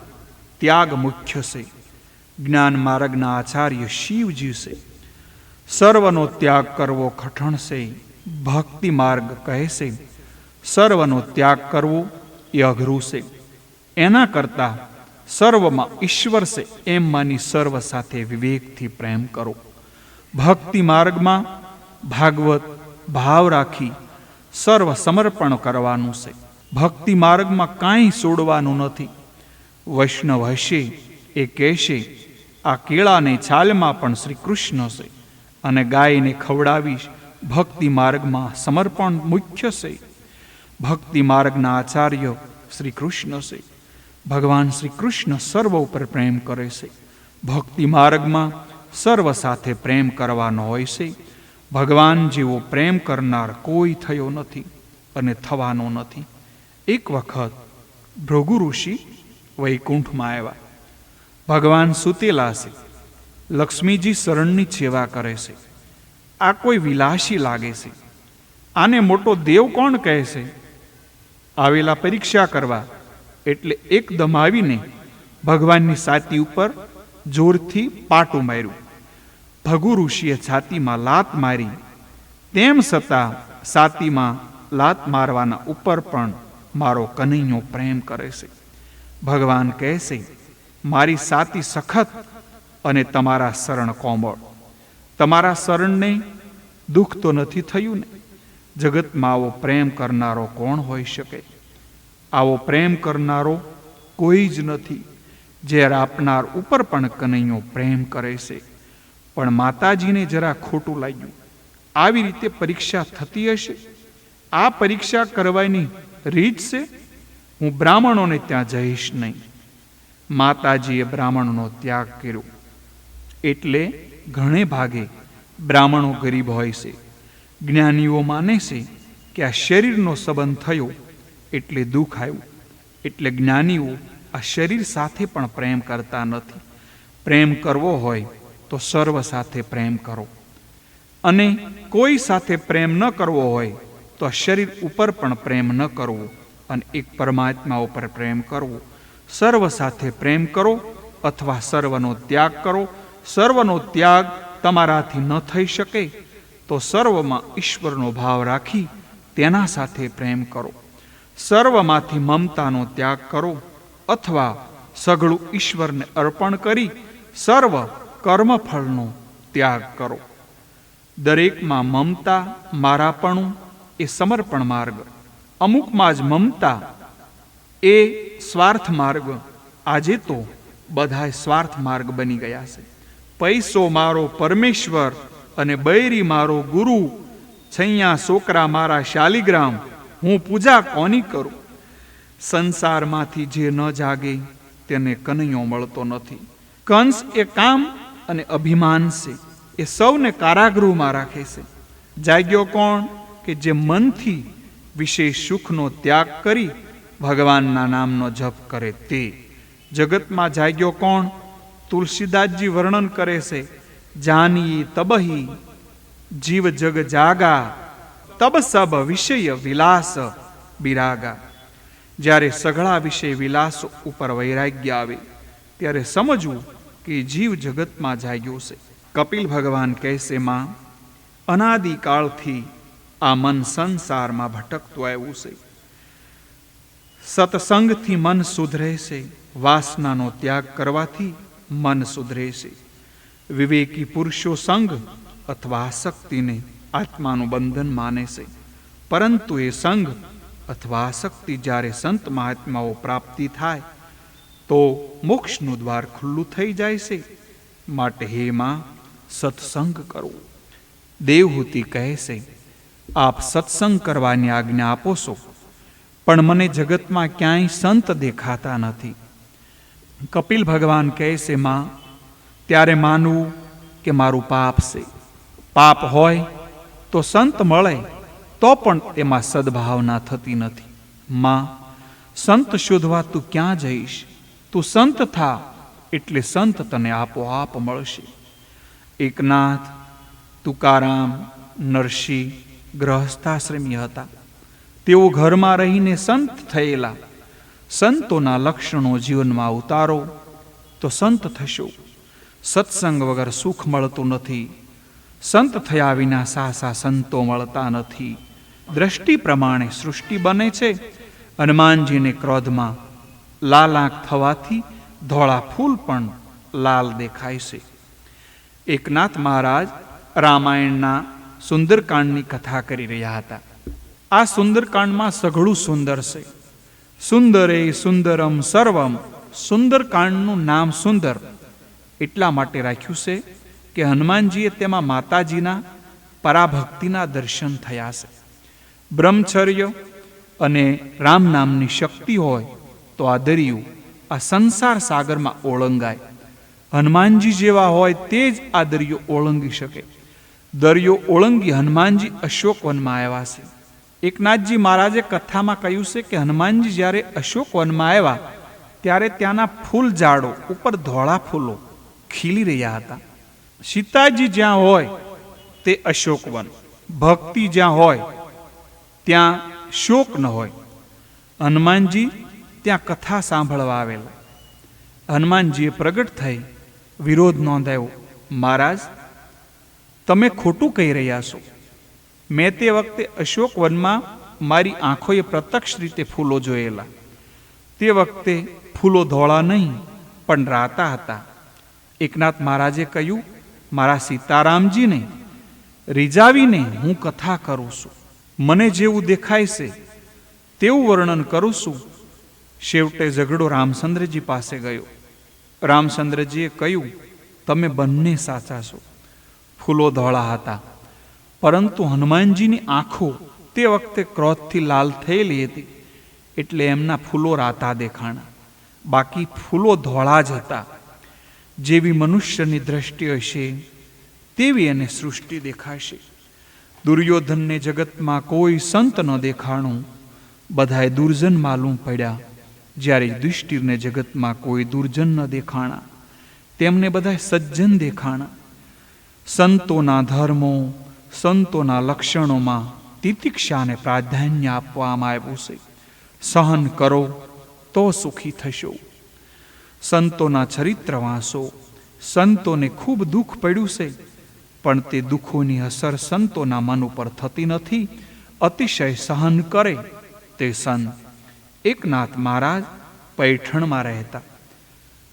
ત્યાગ મુખ્ય છે. જ્ઞાન માર્ગના આચાર્ય શિવજી છે. સર્વનો ત્યાગ કરવો કઠણ છે. ભક્તિ માર્ગ કહે છે સર્વનો ત્યાગ કરવો એ અઘરું છે. એના કરતા સર્વમાં ઈશ્વર છે એમ માની સર્વ સાથે વિવેકથી પ્રેમ કરો. ભક્તિ માર્ગમાં ભાગવત ભાવ રાખી સર્વ સમર્પણ કરવાનું છે. ભક્તિ માર્ગમાં કાંઈ છોડવાનું નથી. વૈષ્ણવ હશે એ કહેશે આ કેળાને છાલમાં પણ શ્રી કૃષ્ણ છે અને ગાયને ખવડાવીશ. ભક્તિ માર્ગમાં સમર્પણ મુખ્ય છે. ભક્તિ માર્ગના આચાર્ય શ્રી કૃષ્ણ છે. ભગવાન શ્રી કૃષ્ણ સર્વ ઉપર પ્રેમ કરે છે. ભક્તિ માર્ગમાં સર્વ સાથે પ્રેમ કરવાનો હોય છે. ભગવાન જેવો પ્રેમ કરનાર કોઈ થયો નથી અને થવાનો નથી. એક વખત ભૃગુ ઋષિ વૈકુંઠમાં આવ્યા. ભગવાન સૂતેલા છે. લક્ષ્મીજી શરણની સેવા કરે છે. આ કોઈ વિલાસી લાગે છે. આને મોટો દેવ કોણ કહે છે? આવેલા પરીક્ષા કરવા એટલે એકદમ આવીને ભગવાનની છાતી ઉપર જોરથી પાટું માર્યું. ભૃગુ ઋષિએ છાતીમાં લાત મારી. તેમ છતાં છાતીમાં લાત મારવાના ઉપર પણ મારો કનૈયો પ્રેમ કરે છે. ભગવાન કહે છે મારી છાતી સખત અને તમારા શરણ કોમળ. તમારા શરણને દુઃખ તો નથી થયું ને? જગતમાં આવો પ્રેમ કરનારો કોણ હોઈ શકે? આવો પ્રેમ કરનારો કોઈ જ નથી. ઝેર આપનાર ઉપર પણ કનૈયો પ્રેમ કરે છે. પણ માતાજીને જરા ખોટું લાગ્યું. આવી રીતે પરીક્ષા થતી હશે? આ પરીક્ષા કરવાની રીત છે? હું બ્રાહ્મણોને ત્યાં જઈશ નહીં. માતાજીએ બ્રાહ્મણનો ત્યાગ કર્યો. એટલે ઘણે ભાગે બ્રાહ્મણો ગરીબ હોય છે. જ્ઞાનીઓ માને છે કે આ શરીરનો સંબંધ થયો એટલે દુઃખ આવ્યું. એટલે જ્ઞાનીઓ આ શરીર સાથે પણ પ્રેમ કરતા નથી. પ્રેમ કરવો હોય તો સર્વ સાથે પ્રેમ કરો, અને કોઈ સાથે પ્રેમ ન કરવો હોય તો શરીર ઉપર પણ પ્રેમ ન કરવો અને એક પરમાત્મા ઉપર પ્રેમ કરવો. સર્વ સાથે પ્રેમ કરો અથવા સર્વનો ત્યાગ કરો. સર્વનો ત્યાગ તમારાથી ન થઈ શકે તો સર્વમાં ઈશ્વરનો ભાવ રાખી તેના સાથે પ્રેમ કરો. સર્વમાંથી મમતાનો ત્યાગ કરો અથવા સઘળું ઈશ્વરને અર્પણ કરી સર્વ કર્મફળનો ત્યાગ કરો. દરેકમાં મમતા મારાપણું એ સમર્પણ માર્ગ. અમુકમાં જ મમતા એ સ્વાર્થ માર્ગ. આજે તો બધાય સ્વાર્થ માર્ગ બની ગયા છે. પૈસો મારો પરમેશ્વર અને બૈરી મારો ગુરુ. છૈયા છોકરા મારા શાલિગ્રામ, હું પૂજા કોની કરું? સંસારમાંથી જે ન જાગે તેને કનૈયો મળતો નથી. કંસ એ કામ અને અભિમાન છે એ સૌને કારાગૃહમાં રાખે છે. જાગ્યો કોણ? કે જે મનથી વિશેષ સુખનો ત્યાગ કરી ભગવાનના નામનો જપ કરે તે. જગતમાં જાગ્યો કોણ? તુલસીદાસજી વર્ણન કરે છે, જાની તબહી જીવ જગ જાગા તબ સબ વિષય વિલાસ બિરાગા. જ્યારે સઘળા વિષય વિલાસ ઉપર વૈરાગ્ય આવે ત્યારે સમજવું કે જીવ જગતમાં જાગ્યો છે. કપિલ ભગવાન કહેશે, માં અનાદિકાળથી આ મન સંસારમાં ભટકતું આવ્યું છે. સત્સંગથી મન સુધરે છે. વાસનાનો ત્યાગ કરવાથી મન સુધરે છે. વિવેકી પુરુષો સંગ અથવા આસક્તિને આત્માનું બંધન માને છે, પરંતુ એ સંગ અથવા આસક્તિ જ્યારે સંત મહાત્માઓ પ્રાપ્તિ થાય તો મોક્ષનું દ્વાર ખુલ્લું થઈ જાય છે. માટે હે માં, સત્સંગ કરો. દેવહૂતિ કહે છે, આપ સત્સંગ કરવાની આજ્ઞા આપો છો, પણ મને જગતમાં ક્યાંય સંત દેખાતા નથી. કપિલ ભગવાન કહે છે, માં, ત્યારે માનવું કે મારું પાપ છે. પાપ હોય તો સંત મળે તો પણ તેમાં સદભાવના થતી નથી. માં, સંત શોધવા તું ક્યાં જઈશ? તું સંત થા એટલે સંત તને આપોઆપ મળશે. એકનાથ, તુકારામ, નરસિંહ ગ્રહસ્થાશ્રમી હતા. તેઓ ઘરમાં રહીને સંત થયેલા. સંતોના લક્ષણો જીવનમાં ઉતારો તો સંત થશો. સત્સંગ વગર સુખ મળતું નથી. સંત થયા વિના સાસા સંતો મળતા નથી. દ્રષ્ટિ પ્રમાણે સૃષ્ટિ બને છે. હનુમાનજીને ક્રોધમાં લાલ આંખ થવાથી ધોળા ફૂલ પણ લાલ દેખાય છે. એકનાથ મહારાજ રામાયણના સુંદરકાંડની કથા કરી રહ્યા હતા. આ સુંદરકાંડમાં સઘળું સુંદર છે. સુંદરે સુંદરમ સર્વમ. સુંદરકાંડનું નામ સુંદર એટલા માટે રાખ્યું છે કે હનુમાનજીએ તેમાં માતાજીના પરાભક્તિના દર્શન થયા છે. બ્રહ્મચર્ય અને રામ નામની શક્તિ હોય તો આ દરિયું આ સંસાર સાગરમાં ઓળંગાય. હનુમાનજી જેવા હોય તે જ આ દરિયો ઓળંગી શકે. દરિયો ઓળંગી હનુમાનજી અશોકવનમાં આવ્યા છે. એકનાથજી મહારાજે કથામાં કહ્યું છે કે હનુમાનજી જ્યારે અશોકવનમાં આવ્યા ત્યારે ત્યાંના ફૂલ ઝાડો ઉપર ધોળા ફૂલો ખીલી રહ્યા હતા. સીતાજી જ્યાં હોય તે અશોકવન, ભક્તિ જ્યાં હોય ત્યાં શોક ન હોય. હનુમાનજી ત્યાં કથા સાંભળવા આવેલા. હનુમાનજીએ પ્રગટ થઈ વિરોધ નોંધાયો. મહારાજ, તમે ખોટું કહી રહ્યા છો. મેં તે વખતે અશોકવનમાં મારી આંખોએ પ્રત્યક્ષ રીતે ફૂલો જોયેલા. તે વખતે ફૂલો ધોળા નહીં પણ રાતા હતા. એકનાથ મહારાજે કહ્યું, મારા સીતારામજીને રીઝાવીને હું કથા કરું છું. મને જેવું દેખાય છે તેવું વર્ણન કરું છું. છેવટે ઝઘડો રામચંદ્રજી પાસે ગયો. રામચંદ્રજીએ કહ્યું, તમે બંને સાચા છો. ફૂલો ધોળા હતા, પરંતુ હનુમાનજીની આંખો તે વખતે ક્રોધથી લાલ થયેલી હતી એટલે એમના ફૂલો રાતા દેખાણા. બાકી ફૂલો ધોળા જ હતા. જેવી મનુષ્યની દ્રષ્ટિ હશે તેવી એને સૃષ્ટિ દેખાશે. દુર્યોધનને જગતમાં કોઈ સંત ન દેખાણું. બધાએ દુર્જન માલુમ પડ્યા. જ્યારે યુધિષ્ઠિરને જગતમાં કોઈ દુર્જન ન દેખાણા. તેમને બધા સજ્જન દેખાણા. સંતોના ધર્મો, સંતોના લક્ષણોમાં તિતિક્ષાને પ્રાધાન્ય આપવામાં આવ્યું છે. સહન કરો તો સુખી થશો. સંતોના ચરિત્ર વાંચો. સંતોને ખૂબ દુઃખ પડ્યું છે, પણ તે દુઃખોની અસર સંતોના મન ઉપર થતી નથી. અતિશય સહન કરે તે સંત. એકનાથ મહારાજ પૈઠણમાં રહેતા.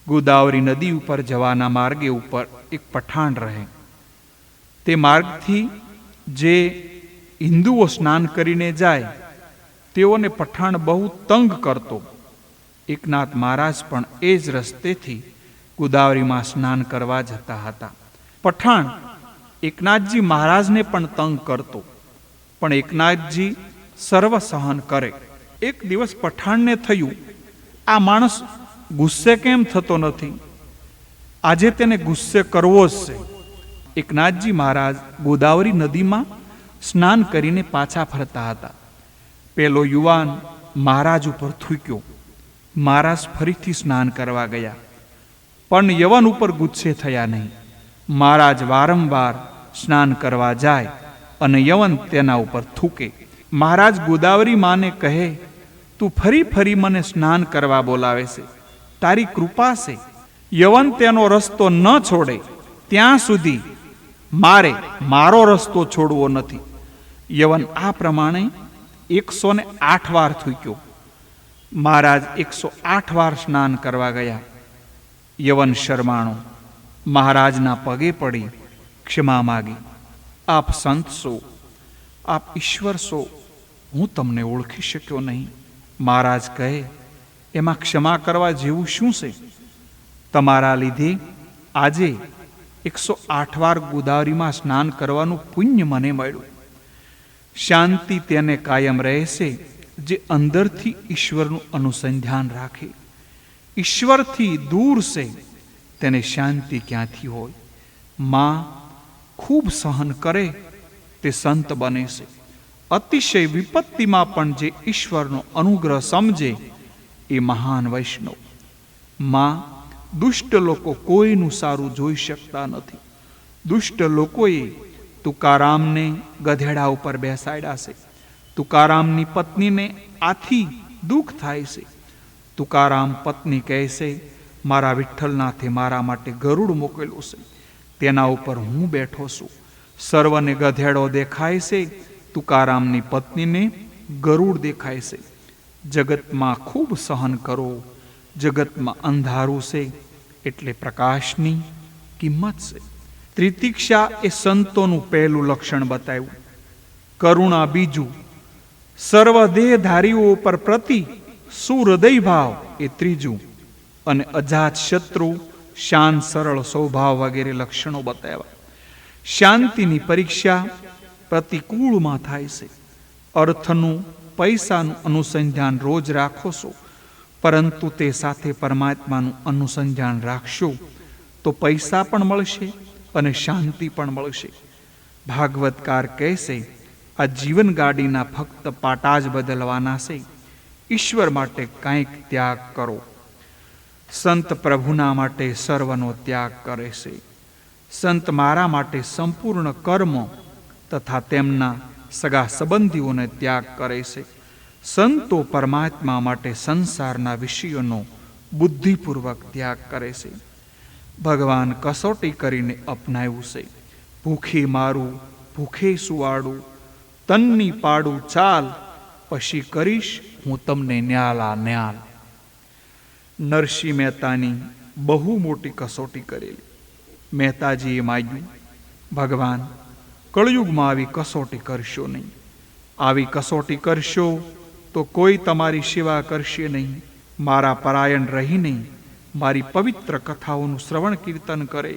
ગોદાવરી નદી ઉપર જવાના માર્ગે ઉપર એક પઠાણ રહે. તે માર્ગથી જે હિન્દુઓ સ્નાન કરીને જાય તેઓને પઠાણ બહુ તંગ કરતો. એકનાથ મહારાજ પણ એ જ રસ્તેથી ગોદાવરીમાં સ્નાન કરવા જતા હતા. પઠાણ એકનાથજી મહારાજને પણ તંગ કરતો, પણ એકનાથજી સર્વ સહન કરે. એક દિવસ પઠાણને થયું, આ માણસ ગુસ્સે કેમ થતો નથી? આજે તેને ગુસ્સે કરવો જ છે. એકનાથજી મહારાજ ગોદાવરી નદીમાં સ્નાન કરીને પાછા ફરતા હતા. પેલો યુવાન મહારાજ ઉપર થૂક્યો. મહારાજ ફરીથી સ્નાન કરવા ગયા, પણ યવન ઉપર ગુસ્સે થયા નહીં. મહારાજ વારંવાર સ્નાન કરવા જાય અને યવન તેના ઉપર થૂકે. મહારાજ ગોદાવરી માને કહે, તું ફરી ફરી મને સ્નાન કરવા બોલાવે છે, તારી કૃપા છે. યવન તેનો રસ્તો ન છોડે ત્યાં સુધી મારે મારો રસ્તો છોડવો નથી. યવન આ પ્રમાણે 108 વાર થૂક્યો. મહારાજ 108 વાર સ્નાન કરવા ગયા. યવન શરમાણો મહારાજના પગે પડી ક્ષમા માગી. આપ સંત છો, આપ ઈશ્વર છો, હું તમને ઓળખી શક્યો નહીં. મહારાજ કહે, એમાં ક્ષમા કરવા જેવું શું છે? તમારા લીધે આજે 108 વાર ગોદાવરીમાં સ્નાન કરવાનું પુણ્ય મને મળ્યું. શાંતિ તેને કાયમ રહેશે જે અંદરથી ઈશ્વરનું અનુસંધાન રાખે. ઈશ્વરથી દૂર છે તેને શાંતિ ક્યાંથી હોય? માં ખૂબ સહન કરે તે સંત બને છે. અતિશય વિપત્તિમાં પણ જે ઈશ્વરનો અનુગ્રહ સમજે એ મહાન વૈષ્ણવ. માં દુષ્ટ લોકો કોઈનું સારું જોઈ શકતા નથી. દુષ્ટ લોકોએ તુકારામને ગધેડા ઉપર બેસાડ્યા છે. તુકારામની પત્નીને આથી દુઃખ થાય છે. તુકારામ પત્ની કહે છે, મારા વિઠ્ઠલનાથે મારા માટે ગરુડ મોકલ્યું છે, તેના ઉપર હું બેઠો છું. સર્વને ગધેડો દેખાય છે, તુકારામની પત્નીને ગરુડ દેખાય છે. જગતમાં ખૂબ સહન કરો, જગતમાં અંધારું છે એટલે પ્રકાશની કિંમત છે. ત્રિતિક્ષા એ સંતોનું પહેલું લક્ષણ બતાવ્યું, કરુણા બીજું, સર્વદેહધારીઓ પર પ્રતિ સુહૃદય ભાવ એ ત્રીજું, અને અજાત શત્રુ, શાંત સરળ સ્વભાવ વગેરે લક્ષણો બતાવ્યા. શાંતિની પરીક્ષા પ્રતિકૂળમાં થાય છે. અર્થનું, પૈસાનું અનુસંધાન રોજ રાખો છો, પરંતુ તે સાથે પરમાત્માનું અનુસંધાન રાખશો તો પૈસા પણ મળશે અને શાંતિ પણ મળશે. ભાગવતકાર કહેશે, આ જીવન ગાડીના ફક્ત પાટા જ બદલવાના છે. ઈશ્વર માટે કંઈક ત્યાગ કરો. સંત પ્રભુના માટે સર્વનો ત્યાગ કરે છે. સંત મારા માટે સંપૂર્ણ કર્મ તથા તેમના સગા સંબંધીઓને ત્યાગ કરે છે. સંતો પરમાત્મા માટે સંસારના વિષયોનો બુદ્ધિપૂર્વક ત્યાગ કરે છે. ભગવાન કસોટી કરીને અપનાવ્યું છે. ભૂખે મારું, ભૂખે સુવાડું, તનની પાડું ચાલ, પછી કરીશ હું તમને ન્યાલા ન્યાલ. નરસિંહ મહેતાની બહુ મોટી કસોટી કરેલી. મહેતાજીએ માગ્યું, ભગવાન કળયુગમાં આવી કસોટી કરશો નહીં. આવી કસોટી કરશો તો કોઈ તમારી સેવા કરશે નહીં. મારા પરાયણ રહીને મારી પવિત્ર કથાઓનું શ્રવણ કીર્તન કરે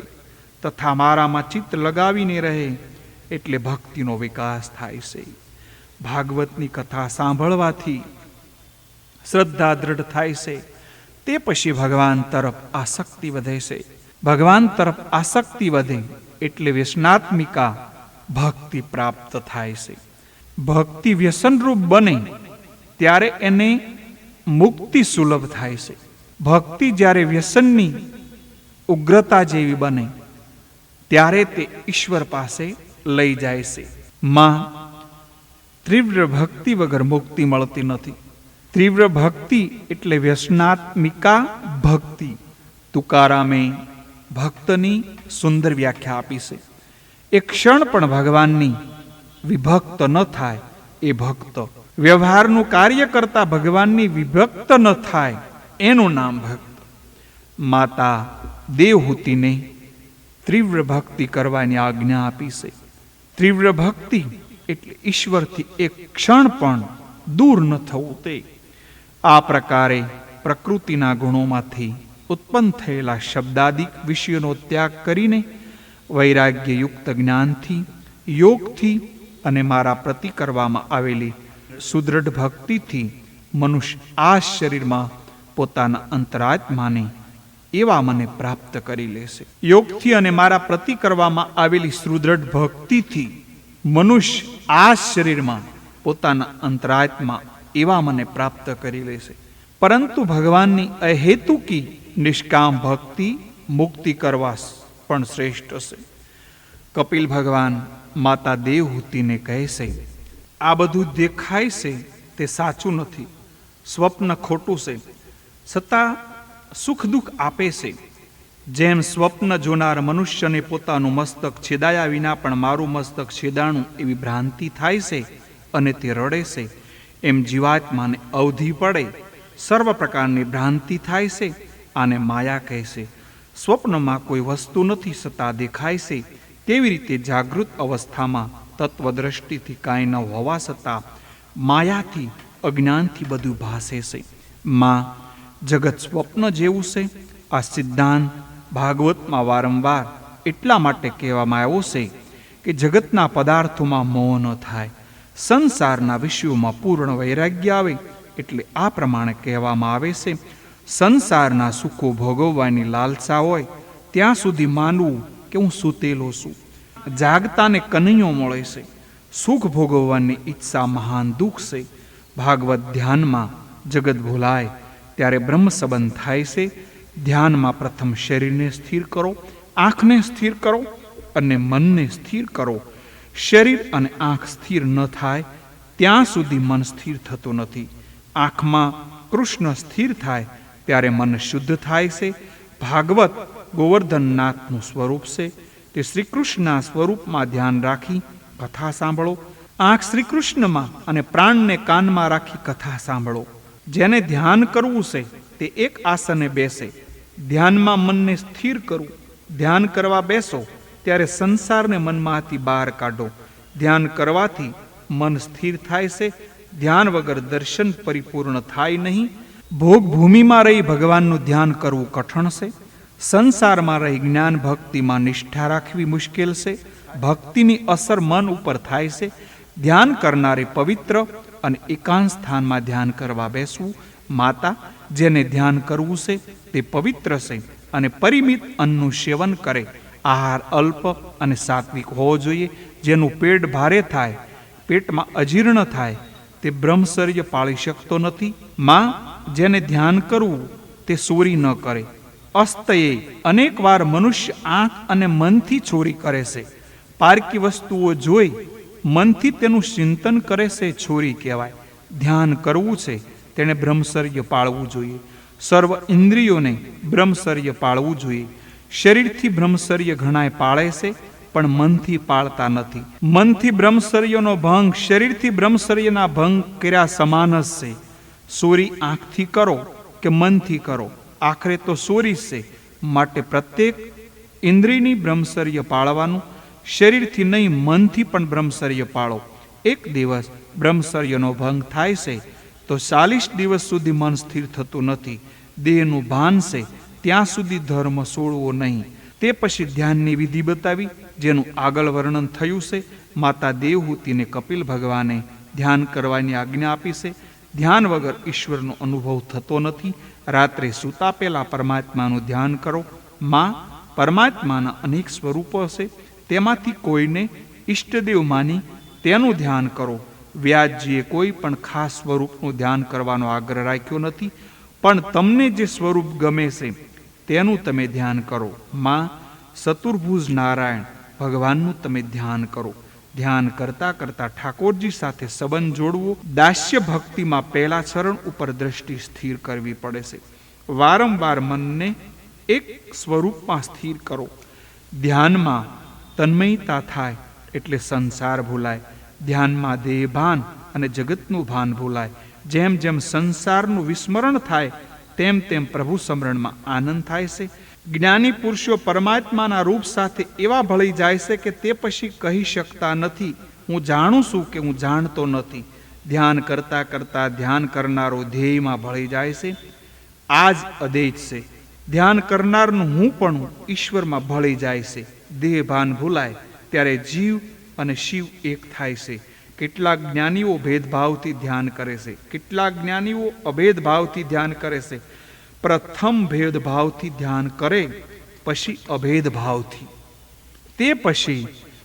તથા મારામાં ચિત્ત લગાવીને રહે એટલે ભક્તિનો વિકાસ થાય છે. ભાગવતની કથા સાંભળવાથી શ્રદ્ધા દ્રઢ થાય છે. તે પછી ભગવાન તરફ આસક્તિ વધે છે. ભગવાન તરફ આસક્તિ વધે એટલે વ્યસનાત્મિકા ભક્તિ પ્રાપ્ત થાય છે. ભક્તિ વ્યસનરૂપ બને ત્યારે એને મુક્તિ સુલભ થાય છે. ભક્તિ જ્યારે વ્યસનની ઉગ્રતા જેવી બને ત્યારે તે ઈશ્વર પાસે લઈ જાય છે. માં તીવ્ર ભક્તિ વગર મુક્તિ મળતી નથી. તીવ્ર ભક્તિ એટલે વ્યસનાત્મિકા ભક્તિ. તુકારામે ભક્તની સુંદર વ્યાખ્યા આપી છે. એક ક્ષણ પણ ભગવાનની વિભક્ત ન થાય એ ભક્ત. વ્યવહારનું કાર્ય કરતા ભગવાનની વિભક્ત ન થાય એનું નામ ભક્ત. માતા દેવહૂતિને તીવ્ર ભક્તિ કરવાની આજ્ઞા આપી છે. તીવ્ર ભક્તિ એટલે ઈશ્વરથી એક ક્ષણ પણ દૂર ન થવું તે. આ પ્રકારે પ્રકૃતિના ગુણોમાંથી ઉત્પન્ન થયેલા શબ્દાદિક વિષયોનો ત્યાગ કરીને વૈરાગ્યયુક્ત જ્ઞાનથી, યોગથી અને મારા પ્રતિ કરવામાં આવેલી સુદૃઢ ભક્તિથી મનુષ્ય આ શરીરમાં પોતાના અંતરાત્માને એવા મને પ્રાપ્ત કરી લેશે. યોગથી અને મારા પ્રતિ કરવામાં આવેલી સુદૃઢ ભક્તિથી મનુષ્ય આ શરીરમાં પોતાના અંતરાત્મા એવા મને પ્રાપ્ત કરી લેશે. પરંતુ ભગવાનની અહેતુકી નિષ્કામ ભક્તિ મુક્તિ કરવા પણ શ્રેષ્ઠ છે. કપિલ ભગવાન માતા દેવહૂતિને કહે છે, આ બધું દેખાય છે તે સાચું નથી, સ્વપ્ન ખોટું છે, છતાં સુખ દુઃખ આપે છે. જેમ સ્વપ્ન જોનાર મનુષ્યને પોતાનું મસ્તક છેદાયા વિના પણ મારું મસ્તક છેદાણું એવી ભ્રાંતિ થાય છે અને તે રડે છે, એમ જીવાત્માને અવધિ પડે સર્વ પ્રકારની ભ્રાંતિ થાય છે. આને માયા કહે છે. સ્વપ્નમાં કોઈ વસ્તુ નથી છતાં દેખાય છે, તેવી રીતે જાગૃત અવસ્થામાં તત્વદ્રષ્ટિથી કાંઈ ન હોવા છતાં માયાથી, અજ્ઞાનથી બધું ભાસે છે. માં જગત સ્વપ્ન જેવું છે. આ સિદ્ધાંત ભાગવતમાં વારંવાર એટલા માટે કહેવામાં આવ્યો છે કે જગતના પદાર્થોમાં મોહ ન થાય. સંસારના વિષયોમાં પૂર્ણ વૈરાગ્ય આવે એટલે આ પ્રમાણે કહેવામાં આવે છે, સંસારના સુખો ભોગવવાની લાલસા હોય ત્યાં સુધી માનવું કે હું સૂતેલો છું. જાગતાને કનૈયો મળે છે. સુખ ભોગવવાની ઈચ્છા મહાન દુઃખ છે. ભાગવત ધ્યાનમાં જગત ભૂલાય ત્યારે બ્રહ્મ સંબંધ થાય છે. ધ્યાનમાં પ્રથમ શરીરને સ્થિર કરો, આંખને સ્થિર કરો અને મનને સ્થિર કરો. શરીર અને આંખ સ્થિર ન થાય ત્યાં સુધી મન સ્થિર થતું નથી. આંખમાં કૃષ્ણ સ્થિર થાય ત્યારે મન શુદ્ધ થાય છે. ભાગવત ગોવર્ધનનાથનું સ્વરૂપ છે. તે શ્રી કૃષ્ણના સ્વરૂપમાં ધ્યાન રાખી કથા સાંભળો. આંખ શ્રી કૃષ્ણમાં અને પ્રાણને કાનમાં રાખી કથા સાંભળો. જેને ધ્યાન કરવું છે તે એક આસને બેસે, ધ્યાનમાં મનને સ્થિર કરવું. ધ્યાન કરવા બેસો ત્યારે સંસારને મનમાંથી બહાર કાઢો. ધ્યાન કરવાથી મન સ્થિર થાય છે. ધ્યાન વગર દર્શન પરિપૂર્ણ થાય નહીં. ભોગ ભૂમિમાં રહી ભગવાનનું ધ્યાન કરવું કઠણ છે. સંસારમાં રહી જ્ઞાન ભક્તિમાં નિષ્ઠા રાખવી મુશ્કેલ છે. ભક્તિની અસર મન ઉપર થાય છે. ધ્યાન કરનારે પવિત્ર અને એકાંત સ્થાનમાં ધ્યાન કરવા બેસવું. માતા, જેને ધ્યાન કરવું છે તે પવિત્ર છે અને પરિમિત અન્નનું સેવન કરે. આહાર અલ્પ અને સાત્વિક હોવો જોઈએ. જેનું પેટ ભારે થાય, પેટમાં અજીર્ણ થાય, તે બ્રહ્મચર્ય પાળી શકતો નથી. માં, જેને ધ્યાન કરવું તે ચોરી ન કરે. અસ્તયે અનેક વાર મનુષ્ય આંખ અને મનથી ચોરી કરે છે. પારકી વસ્તુઓ જોઈ મનથી તેનું ચિંતન કરે છે, ચોરી કહેવાય. ધ્યાન કરવું છે તેણે બ્રહ્મચર્ય પાળવું જોઈએ. સર્વ ઇન્દ્રિયોને બ્રહ્મચર્ય પાળવું જોઈએ. શરીરથી બ્રહ્મચર્ય ઘણાય પાળે છે પણ મનથી પાળતા નથી. મનથી બ્રહ્મચર્યનો ભંગ શરીરથી બ્રહ્મચર્યના ભંગ કર્યા સમાન જ છે. ચોરી આંખથી કરો કે મનથી કરો, આખરે તો ચોરી છે. માટે પ્રત્યેક ઇન્દ્રિયની બ્રહ્મચર્ય પાળવાનું. શરીરથી નહીં, મનથી પણ બ્રહ્મચર્ય પાળો. એક દિવસ બ્રહ્મચર્યનો ભંગ થાય છે તો 40 દિવસ સુધી મન સ્થિર થતું નથી. દેહનું ભાન છે ત્યાં સુધી ધર્મ છોડવો નહીં. તે પછી ધ્યાનની વિધિ બતાવી, જેનું આગળ વર્ણન થયું છે. માતા દેવહૂતિને કપિલ ભગવાને ધ્યાન કરવાની આજ્ઞા આપી છે. ધ્યાન વગર ઈશ્વરનો અનુભવ થતો નથી. રાત્રે સૂતા પહેલા પરમાત્માનું ધ્યાન કરો. માં, પરમાત્માના અનેક સ્વરૂપો છે, તેમાંથી કોઈને ઈષ્ટદેવ માની તેનું ધ્યાન કરો. વ્યાસજીએ કોઈ પણ ખાસ સ્વરૂપનું ધ્યાન કરવાનો આગ્રહ રાખ્યો નથી, પણ તમને જે સ્વરૂપ ગમે છે તેનું તમે ધ્યાન કરો. માં, ચતુર્ભુજ નારાયણ ભગવાનનું તમે ધ્યાન કરો. ધ્યાન કરતા કરતા ઠાકોરજી સાથે સંબંધ જોડવો. દાસ્ય ભક્તિમાં પહેલા ચરણ ઉપર દ્રષ્ટિ સ્થિર કરવી પડે છે. વારંવાર મનને એક સ્વરૂપમાં સ્થિર કરો. ધ્યાનમાં તન્મયતા થાય એટલે સંસાર ભૂલાય. ધ્યાનમાં દેહ ભાન અને જગતનું ભાન ભૂલાય. જેમ જેમ સંસારનું વિસ્મરણ થાય તેમ તેમ પ્રભુ સ્મરણમાં આનંદ થાય છે. જ્ઞાની પુરુષો પરમાત્માના રૂપ સાથે એવા ભળી જાય છે કે તે પછી કહી શકતા નથી, હું જાણું છું કે હું જાણતો નથી. ધ્યાન કરતા કરતા ધ્યાન કરનારો ધ્યેયમાં ભળી જાય છે. આ જ અદ્વૈત છે. ધ્યાન કરનારનું હું પણ ઈશ્વરમાં ભળી જાય છે. દેહ ભાન ભૂલાય ત્યારે જીવ અને શિવ એક થાય છે. કેટલાક જ્ઞાનીઓ ભેદભાવથી ધ્યાન કરે છે, કેટલાક જ્ઞાનીઓ અભેદભાવથી ધ્યાન કરે છે. પ્રથમ ભેદભાવથી ધ્યાન કરે, પછી અભેદભાવથી. તે પછી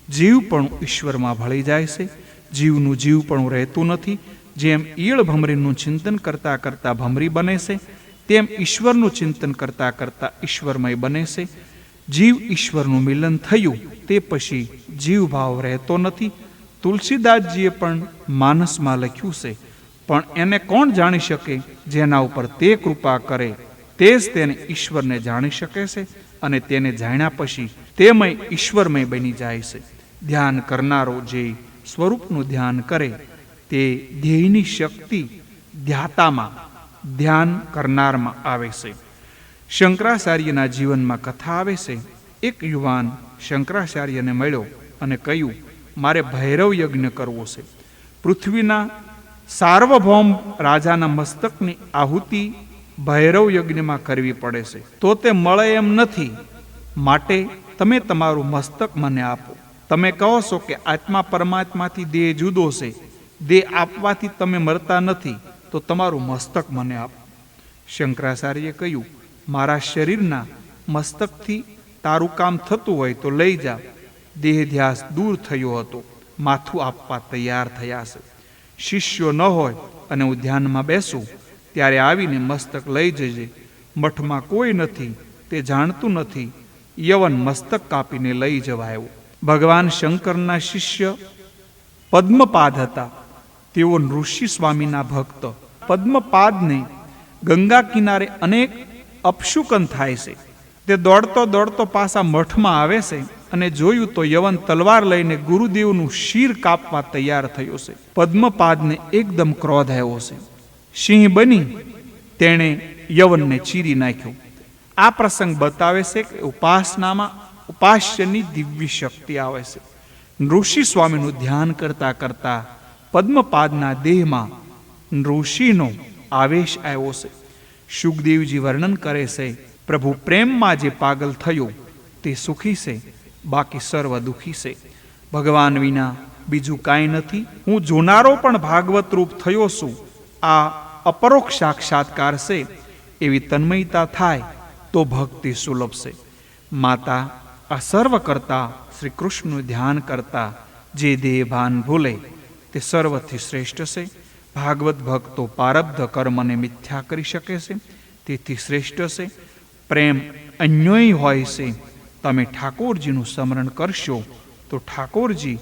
જીવ પણ ઈશ્વરમાં ભળી જાય છે. જીવનું જીવ પણ રહેતું નથી. જેમ ઈયળ ભમરીનું ચિંતન કરતા કરતા ભમરી બને છે, તેમ ઈશ્વરનું ચિંતન કરતા કરતા ઈશ્વરમય બને છે. જીવ ઈશ્વરનું મિલન થયું તે પછી જીવ ભાવ રહેતો નથી. તુલસીદાસજીએ પણ માનસમાં લખ્યું છે, પણ એને કોણ જાણી શકે? જેના ઉપર તે કૃપા કરે તે જ તેને ઈશ્વરને જાણી શકે છે, અને તેને જાણ્યા પછી તેમય ઈશ્વરમય બની જાય છે. ધ્યાન કરનારો જે સ્વરૂપનું ધ્યાન કરે તે ધ્યેયની શક્તિ ધ્યાતામાં, ધ્યાન કરનારમાં આવે છે. શંકરાચાર્યના જીવનમાં કથા આવે છે. એક યુવાન શંકરાચાર્યને મળ્યો અને કહ્યું, મારે ભૈરવ યજ્ઞ કરવો છે. પૃથ્વીના સાર્વભૌમ રાજાના મસ્તકની આહુતિ ભૈરવ યજ્ઞમાં કરવી પડે છે, તો તે મળે એમ નથી. માટે તમે તમારું મસ્તક મને આપો. તમે કહો છો કે આત્મા પરમાત્માથી દેહ જુદો છે, દેહ આપવાથી તમે મરતા નથી, તો તમારું મસ્તક મને આપો. શંકરાચાર્યએ કહ્યું, મારા શરીરના મસ્તકથી તારું કામ થતું હોય તો લઈ જા. દેહધ્યાસ દૂર થયો હતો, માથું આપવા તૈયાર થયા છે. શિષ્યો ન હોય અને હું ધ્યાનમાં બેસું ત્યારે આવીને મસ્તક લઈ જજે. મઠમાં કોઈ નથી, તે જાણતું નથી. યવન મસ્તક કાપીને લઈ જવા આવ્યો. ભગવાન શંકરના શિષ્ય પદ્મપાદ હતા. તેઓ ઋષિ સ્વામીના ભક્ત. પદ્મપાદને ગંગા કિનારે અનેક અપશુકન થાય છે. તે દોડતો દોડતો પાછા મઠમાં આવે છે અને જોયું તો યવન તલવાર લઈને ગુરુદેવનું શિર કાપવા તૈયાર થયો છે. પદ્મપાદને એકદમ ક્રોધ આવ્યો છે. સિંહ બની તેણે યવનને ચીરી નાખ્યો. આ પ્રસંગ બતાવે છે કે ઉપાસનામાં ઉપાસ્યની દિવ્ય શક્તિ આવે છે. ઋષિ સ્વામીનું ધ્યાન કરતા કરતા પદ્મપાદના દેહમાં ઋષિનો આવેશ આવ્યો છે. સુખદેવજી વર્ણન કરે છે, પ્રભુ પ્રેમમાં જે પાગલ થયો તે સુખી છે, બાકી સર્વ દુઃખી છે. ભગવાન વિના બીજું કાંઈ નથી. હું જોનારો પણ ભાગવત રૂપ થયો છું. આ અપરોક્ષ સાક્ષાત્કાર છે. એવી તન્મયતા થાય તો ભક્તિ સુલભ છે. માતા આ સર્વ કરતા શ્રી કૃષ્ણનું ધ્યાન કરતા જે દેહ ભાન ભૂલે તે સર્વથી શ્રેષ્ઠ છે. ભાગવત ભક્તો પારબ્ધ કર્મને મિથ્યા કરી શકે છે, તેથી શ્રેષ્ઠ છે. પ્રેમ અન્યોય હોય છે. તમે ઠાકોરજીનું સ્મરણ કરશો તો ઠાકોરજી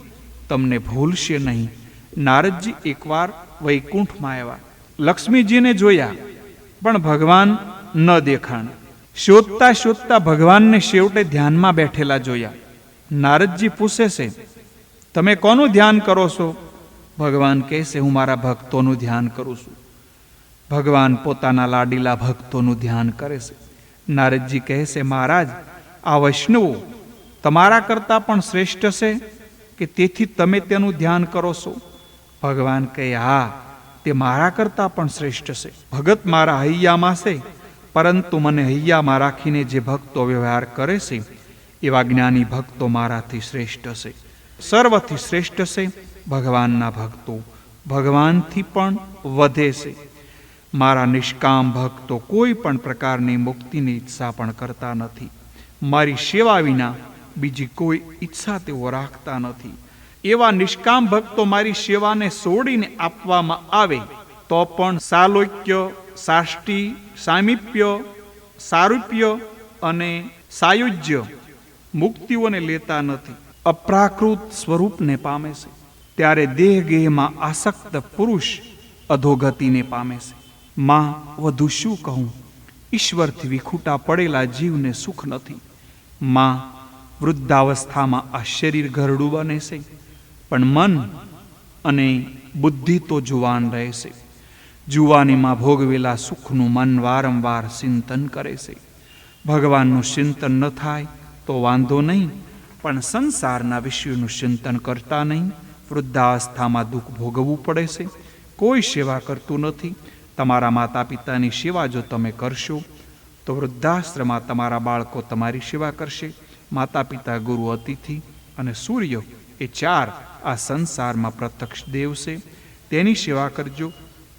તમને ભૂલશે નહીં. નારદજી એકવાર વૈકુંઠમાં આવ્યા. લક્ષ્મીજીને જોયા પણ ભગવાન ન દેખાણ. શોધતા શોધતા ભગવાનને છેવટે ધ્યાનમાં બેઠેલા જોયા. નારદજી પૂછે છે, તમે કોનું ધ્યાન કરો છો? ભગવાન કહે છે, હું મારા ભક્તોનું ધ્યાન કરું છું. ભગવાન પોતાના લાડીલા ભક્તોનું ધ્યાન કરે છે. નારદજી કહે છે, મહારાજ, આ વૈષ્ણવો તમારા કરતાં પણ શ્રેષ્ઠ છે કે તેથી તમે તેનું ધ્યાન કરો છો? ભગવાન કહે, હા, તે મારા કરતાં પણ શ્રેષ્ઠ છે. ભગત મારા હૈયામાં છે, પરંતુ મને હૈયામાં રાખીને જે ભક્તો વ્યવહાર કરે છે એવા જ્ઞાની ભક્તો મારાથી શ્રેષ્ઠ છે. સર્વથી શ્રેષ્ઠ છે ભગવાનના ભક્તો. ભગવાનથી પણ વધે છે. મારા નિષ્કામ ભક્તો કોઈ પણ પ્રકારની મુક્તિની ઈચ્છા પણ કરતા નથી. મારી સેવા વિના બીજી કોઈ ઈચ્છા તેઓ રાખતા નથી. એવા નિષ્કામ ભક્તો મારી સેવાને છોડીને આપવામાં આવે તો પણ સાલોક્ય, સાષ્ટી, સામીપ્ય, સારૂપ્ય અને સાયુજ્ય મુક્તિઓને લેતા નથી. અપ્રાકૃત સ્વરૂપને પામે છે. ત્યારે દેહ ગેહમાં આસક્ત પુરુષ અધોગતિને પામે છે. માં, વધુ શું કહું? ઈશ્વરથી વિખૂટા પડેલા જીવને સુખ નથી. માં, વૃદ્ધાવસ્થામાં આ શરીર ઘરડું બને છે, પણ મન અને બુદ્ધિ તો જુવાન રહે છે. જુવાનીમાં ભોગવેલા સુખનું મન વારંવાર ચિંતન કરે છે. ભગવાનનું ચિંતન ન થાય તો વાંધો નહીં, પણ સંસારના વિષયોનું ચિંતન કરતા નહીં. વૃદ્ધાવસ્થામાં દુઃખ ભોગવવું પડે છે. કોઈ સેવા કરતું નથી. તમારા માતા પિતાની સેવા જો તમે કરશો તો વૃદ્ધાશ્રમમાં તમારા બાળકો તમારી સેવા કરશે. માતા પિતા, ગુરુ, અતિથિ અને સૂર્ય એ ચાર આ સંસારમાં પ્રત્યક્ષ દેવ છે. તેની સેવા કરજો.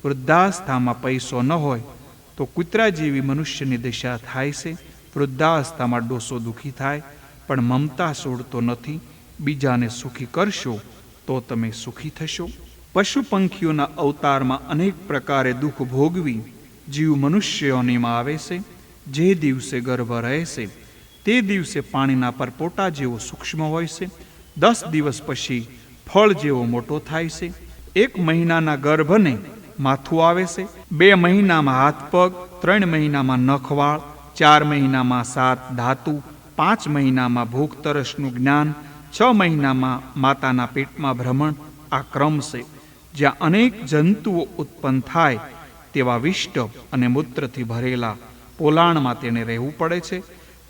વૃદ્ધાવસ્થામાં પૈસો ન હોય તો કૂતરા જેવી મનુષ્યની દશા થાય છે. વૃદ્ધાવસ્થામાં ડોસો દુઃખી થાય, પણ મમતા છોડતો નથી. બીજાને સુખી કરશો તો તમે સુખી થશો. પશુ પંખીઓના અવતારમાં અનેક પ્રકારે દુઃખ ભોગવી જીવ મનુષ્યોનીમાં આવે છે. જે દિવસે ગર્ભ રહે છે તે દિવસે પાણીના પરપોટા જેવો સૂક્ષ્મ હોય છે. 10 દિવસ પછી ફળ જેવો મોટો થાય છે. 1 મહિનાના ગર્ભને માથું આવે છે. 2 મહિનામાં હાથ પગ, 3 મહિનામાં નખવાળ, 4 મહિનામાં 7 ધાતુ, 5 મહિનામાં ભૂખ તરસનું જ્ઞાન, 6 મહિનામાં માતાના પેટમાં ભ્રમણ. આ ક્રમ છે. જ્યાં અનેક જંતુઓ ઉત્પન્ન થાય તેવા વિષ્ટ અને મૂત્રથી ભરેલા પોલાણમાં તેને રહેવું પડે છે.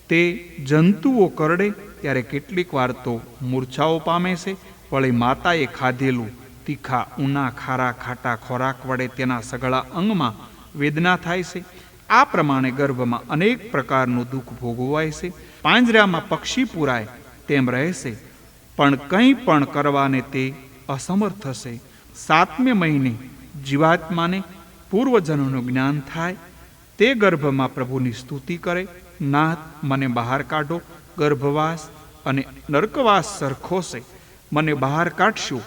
તે જંતુઓ કરડે ત્યારે કેટલીક વાર તો મૂર્છાઓ પામે છે. વળી માતાએ ખાધેલું તીખા, ઊના, ખારા, ખાટા ખોરાક વડે તેના સઘળા અંગમાં વેદના થાય છે. આ પ્રમાણે ગર્ભમાં અનેક પ્રકારનું દુઃખ ભોગવાય છે. પાંજરામાં પક્ષી પુરાય તેમ રહે છે, પણ કંઈ પણ કરવાને તે અસમર્થ છે. 7મે મહિને જીવાત્માને પૂર્વજન્મનું જ્ઞાન થાય, તે ગર્ભમાં પ્રભુની સ્તુતિ કરે, નાથ મને બહાર કાઢો, ગર્ભવાસ અને નરકવાસ સરખો છે, મને બહાર કાઢશો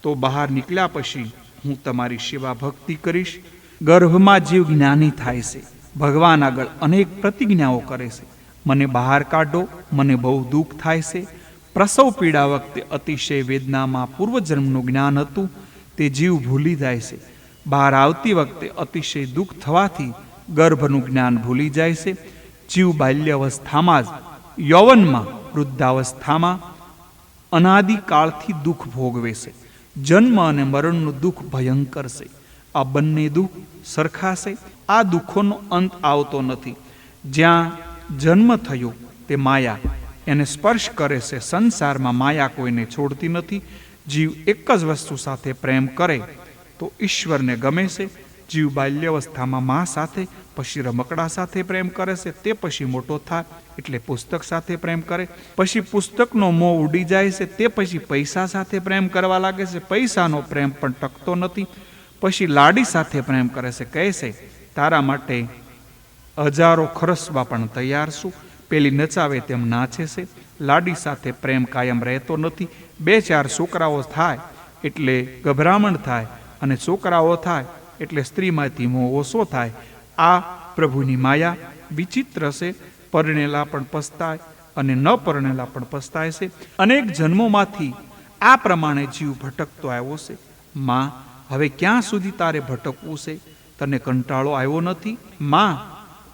તો બહાર નીકળ્યા પછી હું તમારી સેવા ભક્તિ કરીશ. ગર્ભમાં જીવ જ્ઞાની થાય છે, ભગવાન આગળ અનેક પ્રતિજ્ઞાઓ કરે છે. મને બહાર કાઢો, મને બહુ દુઃખ થાય છે. પ્રસવ પીડા વખતે અતિશય વેદનામાં પૂર્વજન્મનું જ્ઞાન હતું તે જીવ ભૂલી જાય છે. બહાર આવતી વખતે અતિશય દુઃખ થવાથી ગર્ભનું જ્ઞાન ભૂલી જાય છે. જીવ બાલ્યાવસ્થામાં જ, યૌવનમાં, વૃદ્ધાવસ્થામાં અનાદિકાળથી દુઃખ ભોગવે છે. જન્મ અને મરણનું દુઃખ ભયંકર છે. આ બંને દુઃખ સરખા છે. આ દુઃખોનો અંત આવતો નથી. જ્યાં જન્મ થયો તે માયા એને સ્પર્શ કરે છે. સંસારમાં માયા કોઈને છોડતી નથી. જીવ એક જ વસ્તુ સાથે પ્રેમ કરે તો ઈશ્વરને ગમે છે. જીવ બાલ્યાવસ્થામાં મા સાથે, પછી રમકડા સાથે પ્રેમ કરે છે. તે પછી મોટો થાય એટલે પુસ્તક સાથે પ્રેમ કરે. પછી પુસ્તકનો મોહ ઉડી જાય છે. તે પછી પૈસા સાથે પ્રેમ કરવા લાગે છે. પૈસાનો પ્રેમ પણ ટકતો નથી. પછી લાડી સાથે પ્રેમ કરે છે. કહે છે તારા માટે હજારો ખરસવા પણ તૈયાર છું. પેલી નચાવે તેમ નાચે છે. લાડી સાથે પ્રેમ કાયમ રહેતો નથી. 2-4 છોકરાઓ થાય એટલે ગભરામણ થાય, અને છોકરાઓ થાય એટલે સ્ત્રીમાંથી મોહ ઓછો થાય. આ પ્રભુની માયા વિચિત્ર છે. પરણેલા પણ પસ્તાય અને ન પરણેલા પણ પસ્તાય છે. અનેક જન્મોમાંથી આ પ્રમાણે જીવ ભટકતો આવ્યો છે. માં, હવે ક્યાં સુધી તારે ભટકવું છે? તને કંટાળો આવ્યો નથી? માં,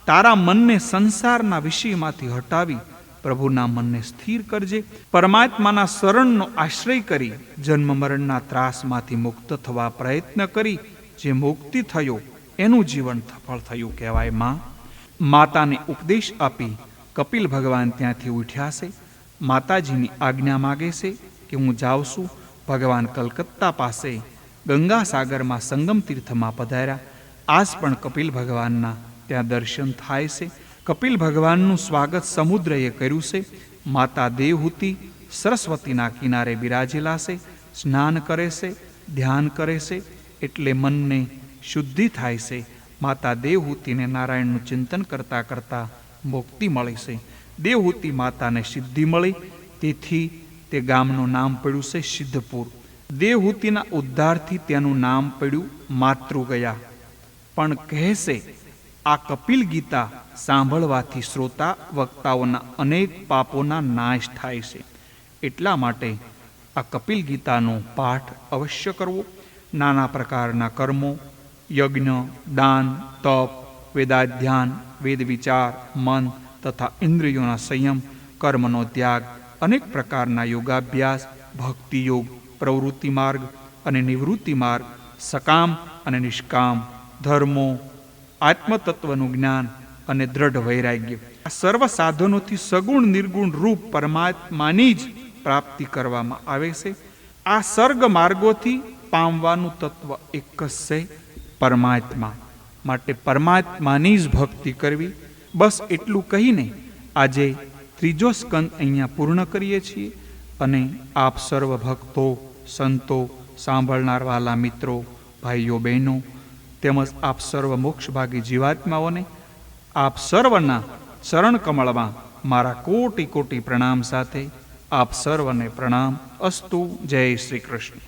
તારા મનને સંસારના વિષયમાંથી હટાવી પ્રભુના મનને સ્થિર કરજે. પરમાત્માના શરણનો આશ્રય કરી જન્મ મરણના ત્રાસમાંથી મુક્ત થવા પ્રયત્ન કરી જે મુક્તિ થયો એનું જીવન સફળ થયું કહેવાય. માં, માતાને ઉપદેશ આપી કપિલ ભગવાન ત્યાંથી ઉઠ્યા છે. માતાજીની આજ્ઞા માગે છે કે હું જાઉં છું. ભગવાન કલકત્તા પાસે ગંગા સાગરમાં સંગમ તીર્થમાં પધાર્યા. આજ પણ કપિલ ભગવાનના ત્યાં દર્શન થાય છે. કપિલ ભગવાનનું સ્વાગત સમુદ્રએ કર્યું છે. માતા દેવહૂતિ સરસ્વતીના કિનારે બિરાજેલા છે. સ્નાન કરે છે, ધ્યાન કરે છે, એટલે મનને શુદ્ધિ થાય છે. માતા દેવહૂતિને નારાયણનું ચિંતન કરતાં કરતાં મુક્તિ મળી છે. દેવહૂતિ માતાને સિદ્ધિ મળી, તેથી તે ગામનું નામ પડ્યું છે સિદ્ધપુર. દેવહૂતિના ઉદ્ધારથી તેનું નામ પડ્યું માતૃગયા. પણ કહેશે આ કપિલ ગીતા સાંભળવાથી શ્રોતા વક્તાઓના અનેક પાપોના નાશ થાય છે. એટલા માટે આ કપિલ ગીતાનો પાઠ અવશ્ય કરવો. નાના પ્રકારના કર્મો, યજ્ઞ, દાન, તપ, વેદાધ્યાન, વેદ વિચાર, મન તથા ઇન્દ્રિયોના સંયમ, કર્મનો ત્યાગ, અનેક પ્રકારના યોગાભ્યાસ, ભક્તિ યોગ, પ્રવૃત્તિ માર્ગ અને નિવૃત્તિ માર્ગ, સકામ અને નિષ્કામ, ધર્મો, આત્મતત્વનું જ્ઞાન અને દ્રઢ વૈરાગ્ય, આ સર્વ સાધનોથી સગુણ નિર્ગુણ રૂપ પરમાત્માની જ પ્રાપ્તિ કરવામાં આવે છે. આ સર્ગ માર્ગોથી પામવાનું તત્વ એક જ છે, પરમાત્મા. માટે પરમાત્માની જ ભક્તિ કરવી. બસ એટલું કહીને આજે 3જો સ્કંદ અહીંયા પૂર્ણ કરીએ છીએ. અને આપ સર્વ ભક્તો, સંતો, સાંભળનાર વાલા મિત્રો, ભાઈઓ બહેનો તેમજ આપ સર્વ મોક્ષભાગી જીવાત્માઓને આપ સર્વના ચરણ કમળમાં મારા કોટી કોટી પ્રણામ સાથે આપ સર્વને પ્રણામ. અસ્તુ. જય શ્રી કૃષ્ણ.